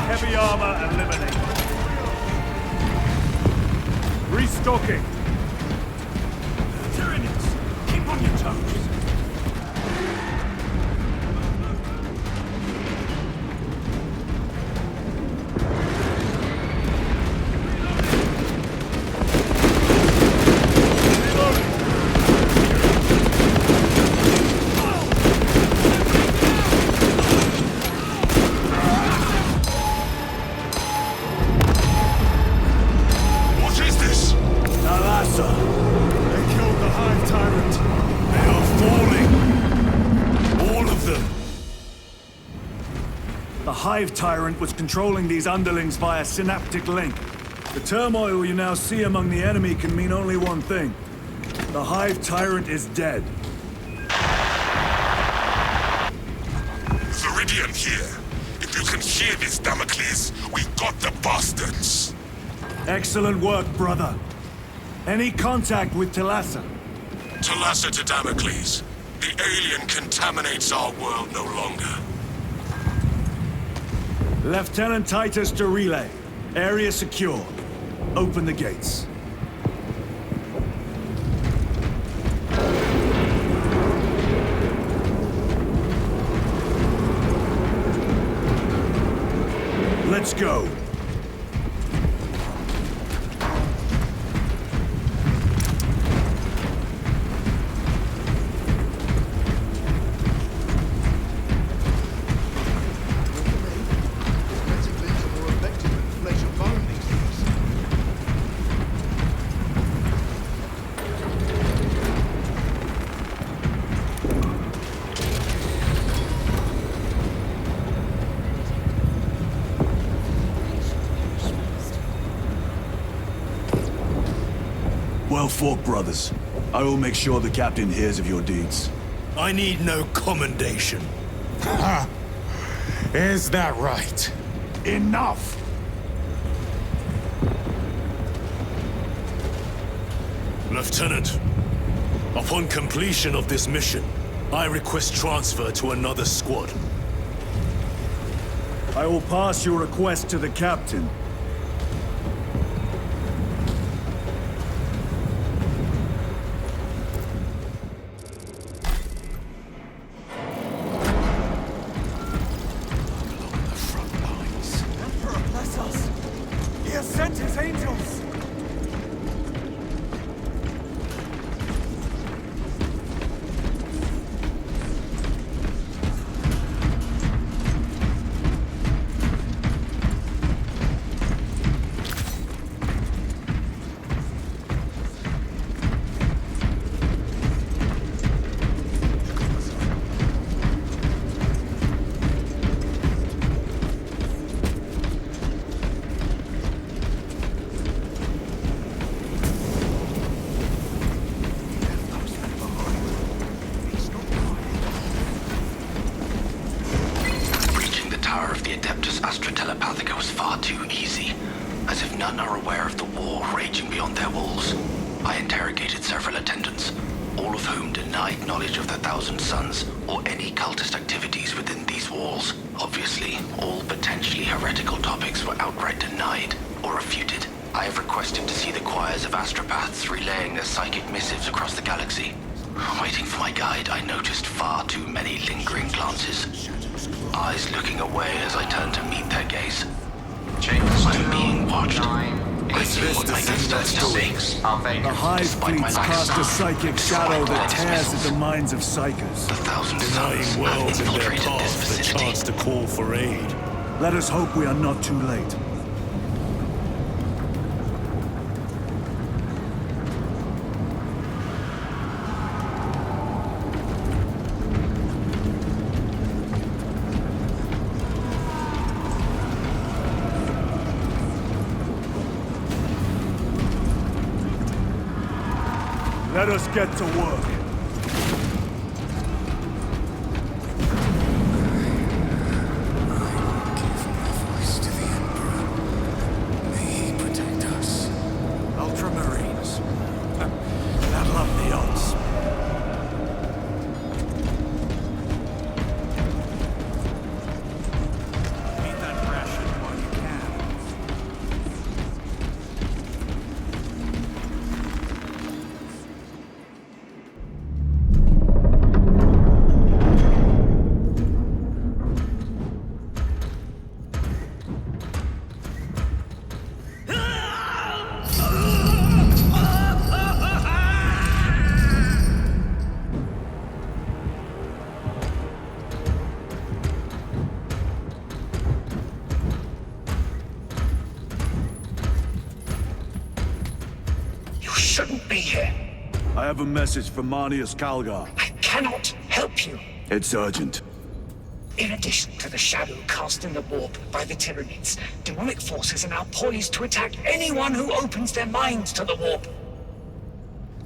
Heavy armor eliminated. Restocking. Tyranids, keep on your toes. They killed the Hive Tyrant. They are falling. All of them. The Hive Tyrant was controlling these underlings via synaptic link. The turmoil you now see among the enemy can mean only one thing. The Hive Tyrant is dead. Viridian here. If you can hear this, Damocles, we got the bastards. Excellent work, brother. Any contact with Talassa? Talassa to Damocles. The alien contaminates our world no longer. Lieutenant Titus to relay. Area secure. Open the gates. Let's go. Well fought, brothers. I will make sure the captain hears of your deeds. I need no commendation. Ha! Is that right? Enough! Lieutenant. Upon completion of this mission, I request transfer to another squad. I will pass your request to the captain. Emperor, bless us! He has sent his angels! The Hive fleets cast a psychic shadow that tears at the minds of psychers. Denying worlds in their path the chance to call for aid. Let us hope we are not too late. Let us get to work. Ultramarines. That love the odds. Beat that ration while you can. I have a message from Marnius Calgar. I cannot help you. It's urgent. In addition to the shadow cast in the warp by the Tyranids, demonic forces are now poised to attack anyone who opens their minds to the warp.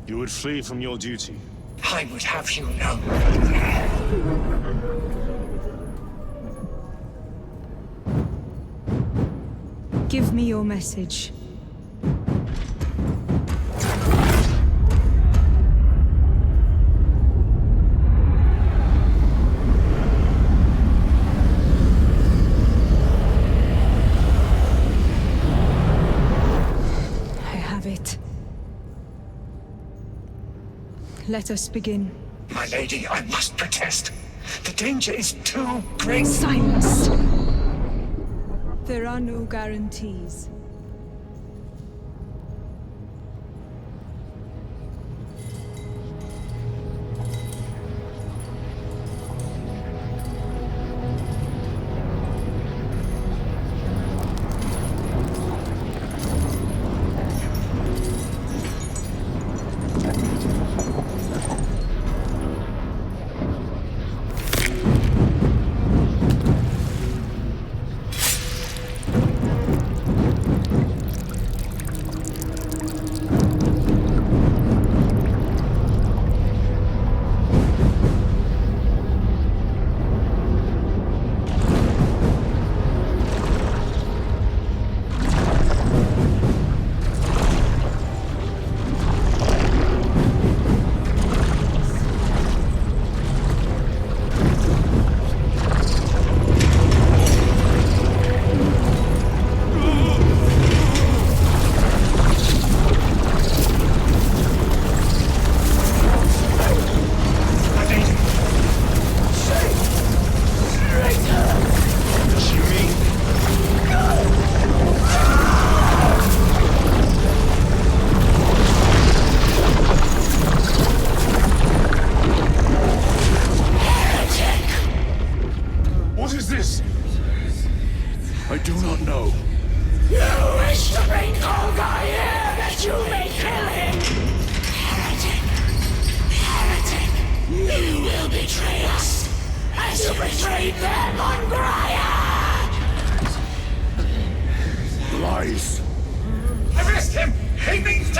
You would flee from your duty. I would have you know. Give me your message. Let us begin. My lady, I must protest. The danger is too great. Silence! There are no guarantees.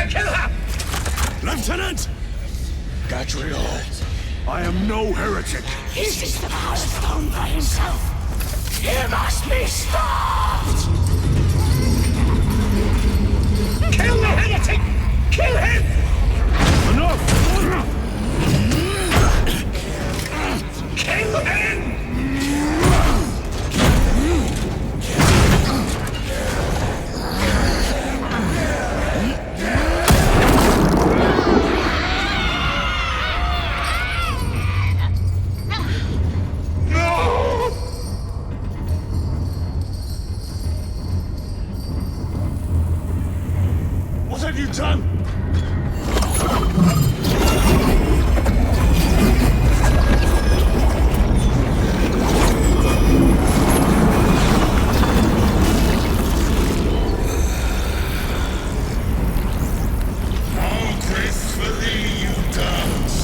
her! Kill her! Lieutenant! Gadriel. I am no heretic. Uses the power stone by himself. He must be stopped! Kill the heretic! Kill him! Enough! Kill him! What have you done? All gracefully you dance.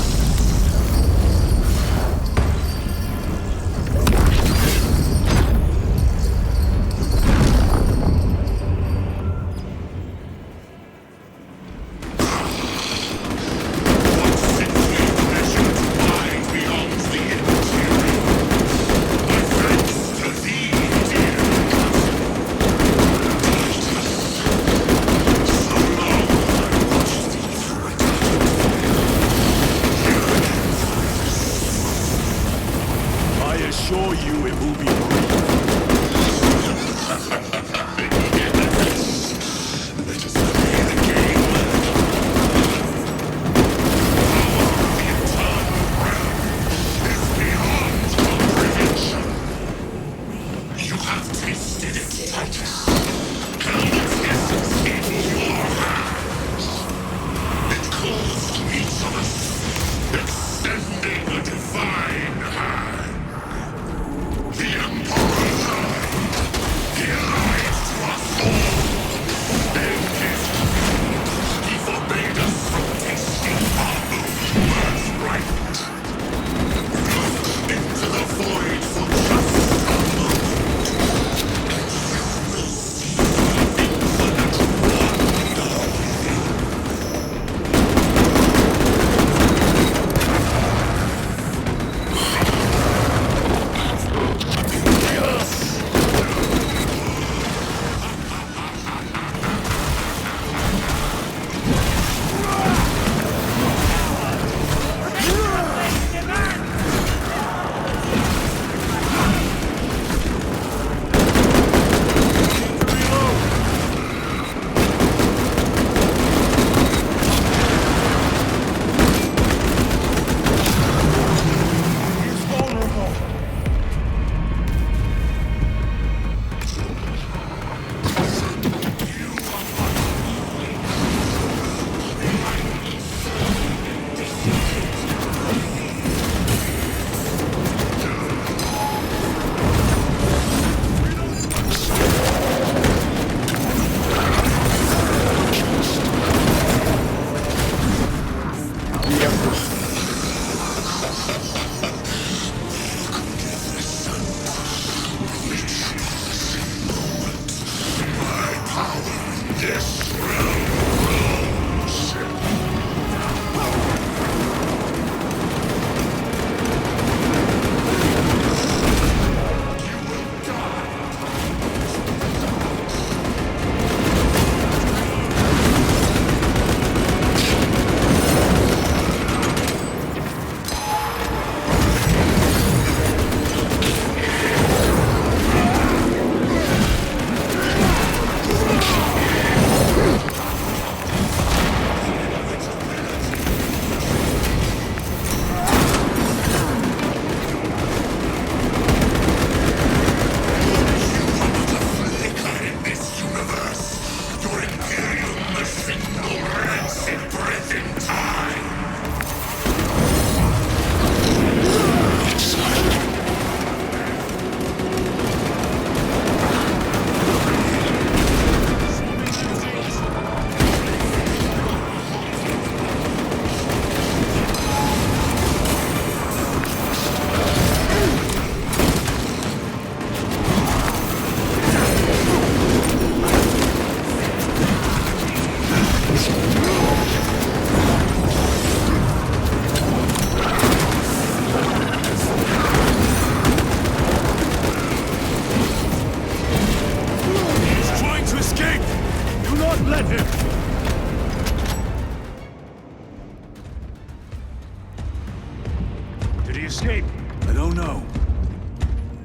escape? I don't know.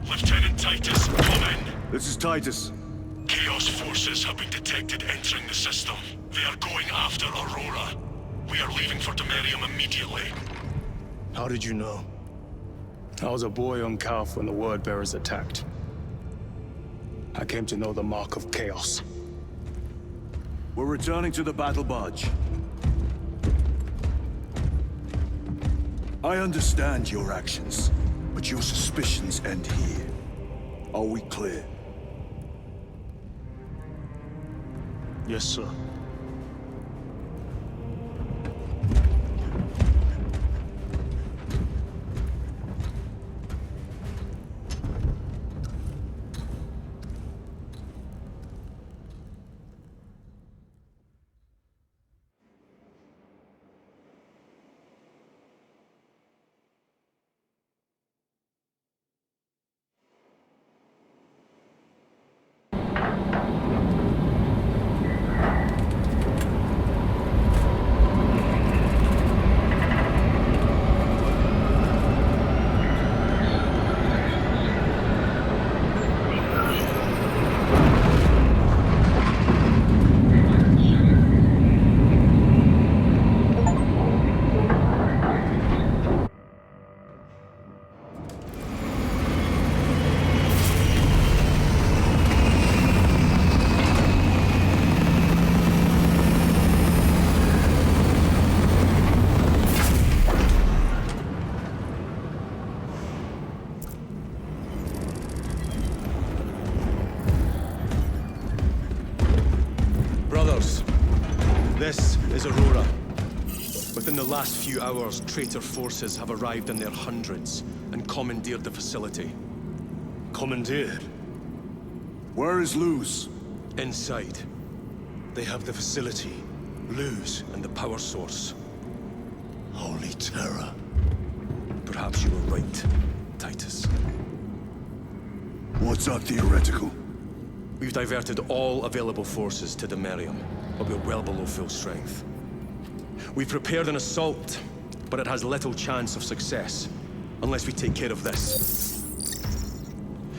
Lieutenant Titus, come in. This is Titus. Chaos forces have been detected entering the system. They are going after Aurora. We are leaving for Demerium immediately. How did you know? I was a boy on Calf when the Word Bearers attacked. I came to know the mark of chaos. We're returning to the battle barge. I understand your actions, but your suspicions end here. Are we clear? Yes, sir. This is Aurora. Within the last few hours, traitor forces have arrived in their hundreds and commandeered the facility. Commandeered? Where is Luz? Inside. They have the facility, Luz, and the power source. Holy terror. Perhaps you were right, Titus. What's our theoretical? We've diverted all available forces to Demerium, but we're well below full strength. We've prepared an assault, but it has little chance of success, unless we take care of this.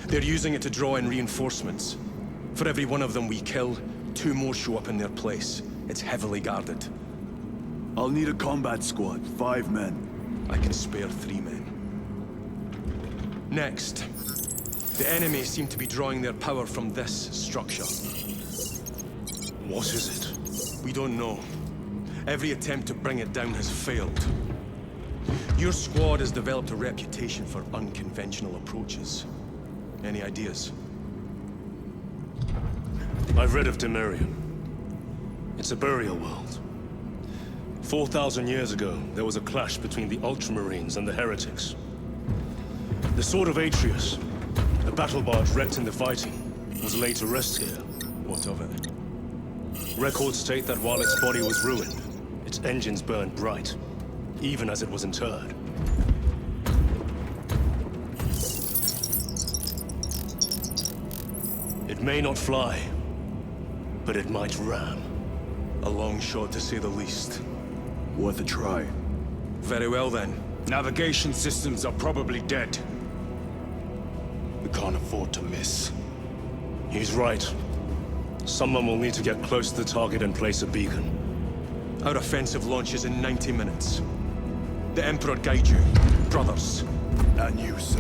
They're using it to draw in reinforcements. For every one of them we kill, 2 more show up in their place. It's heavily guarded. I'll need a combat squad, 5 men. I can spare 3 men. Next, the enemy seem to be drawing their power from this structure. What is it? We don't know. Every attempt to bring it down has failed. Your squad has developed a reputation for unconventional approaches. Any ideas? I've read of Demerium. It's a burial world. 4,000 years ago, there was a clash between the Ultramarines and the Heretics. The Sword of Atreus, a battle barge wrecked in the fighting, was laid to rest here. What of it? Records state that while its body was ruined, its engines burned bright, even as it was interred. It may not fly, but it might ram. A long shot, to say the least. Worth a try. Very well, then. Navigation systems are probably dead. We can't afford to miss. He's right. Someone will need to get close to the target and place a beacon. Our offensive launches in 90 minutes. The Emperor guide you, brothers. And you, sir.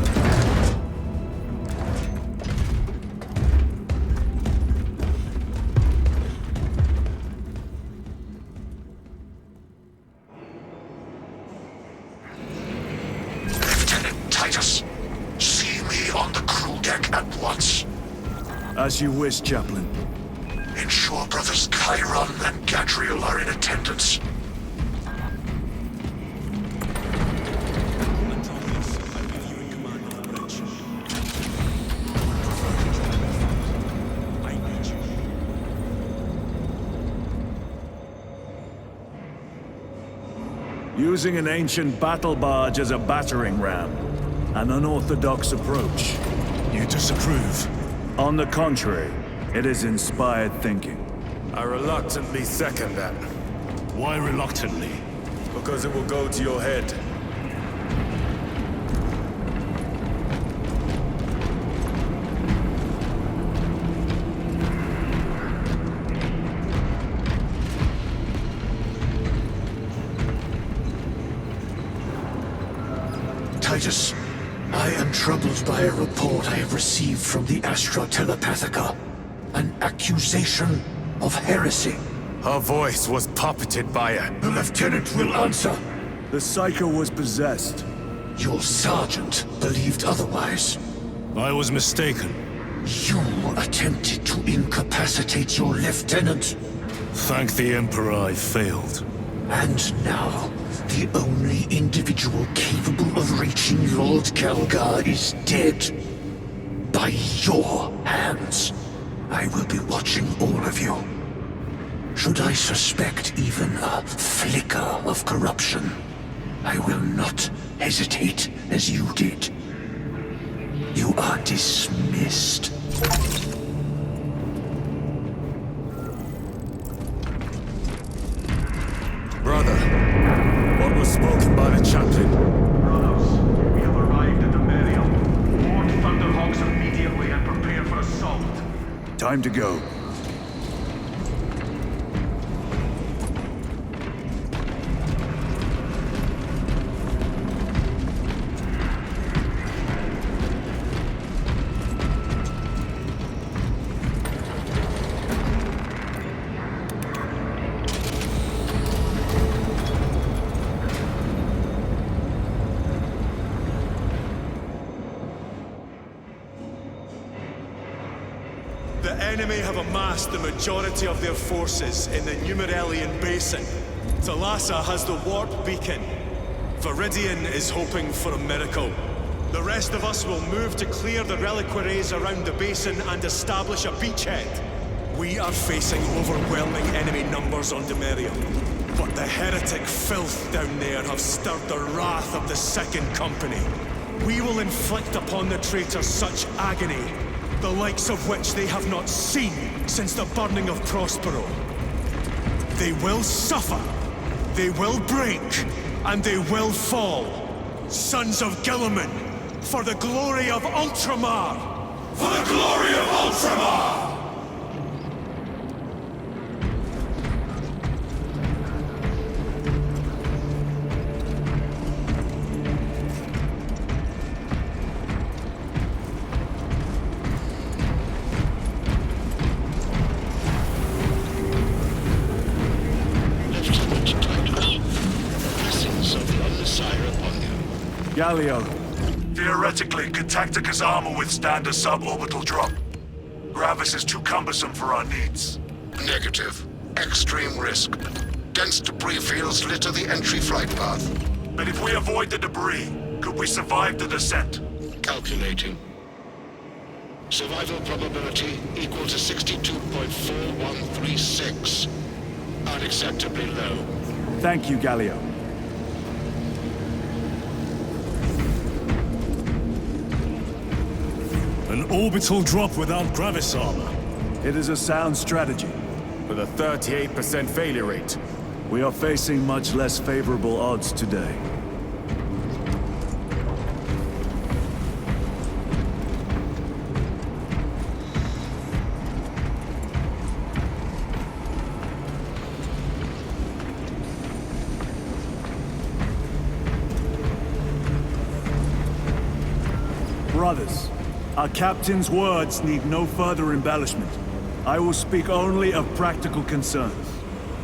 Lieutenant Titus, see me on the crew deck at once. As you wish, Chaplain. Ensure brothers Chiron and Gadriel are in attendance. Using an ancient battle barge as a battering ram. An unorthodox approach. You disapprove? On the contrary, it is inspired thinking. I reluctantly second that. Why reluctantly? Because it will go to your head. Titus. I am troubled by a report I have received from the Astra Telepathica. An accusation of heresy. Her voice was puppeted by her. The lieutenant will answer. The Psycho was possessed. Your sergeant believed otherwise. I was mistaken. You attempted to incapacitate your lieutenant. Thank the Emperor I failed. And now, the only individual capable of reaching Lord Calgar is dead. By your hands. I will be watching all of you. Should I suspect even a flicker of corruption, I will not hesitate as you did. You are dismissed. Brother, what was spoken by the chaplain? Brothers, we have arrived at the Merium. Board Thunderhawks immediately and prepare for assault. Time to go. The enemy have amassed the majority of their forces in the Numerelian Basin. Thalassa has the warp beacon. Viridian is hoping for a miracle. The rest of us will move to clear the reliquaries around the basin and establish a beachhead. We are facing overwhelming enemy numbers on Demerium. But the heretic filth down there have stirred the wrath of the Second Company. We will inflict upon the traitors such agony, the likes of which they have not seen since the burning of Prospero. They will suffer, they will break, and they will fall. Sons of Gilliman, for the glory of Ultramar! For the glory of Ultramar! Galio. Theoretically, could Tactica's armor withstand a suborbital drop? Gravis is too cumbersome for our needs. Negative. Extreme risk. Dense debris fields litter the entry flight path. But if we avoid the debris, could we survive the descent? Calculating. Survival probability equal to 62.4136. Unacceptably low. Thank you, Galio. An orbital drop without Gravis armor. It is a sound strategy. With a 38% failure rate. We are facing much less favorable odds today. Brothers, our captain's words need no further embellishment. I will speak only of practical concerns.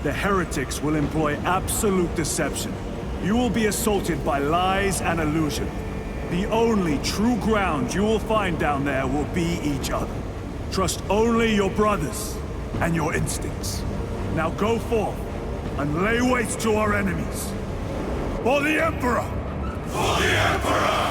The heretics will employ absolute deception. You will be assaulted by lies and illusion. The only true ground you will find down there will be each other. Trust only your brothers and your instincts. Now go forth and lay waste to our enemies. For the Emperor! For the Emperor!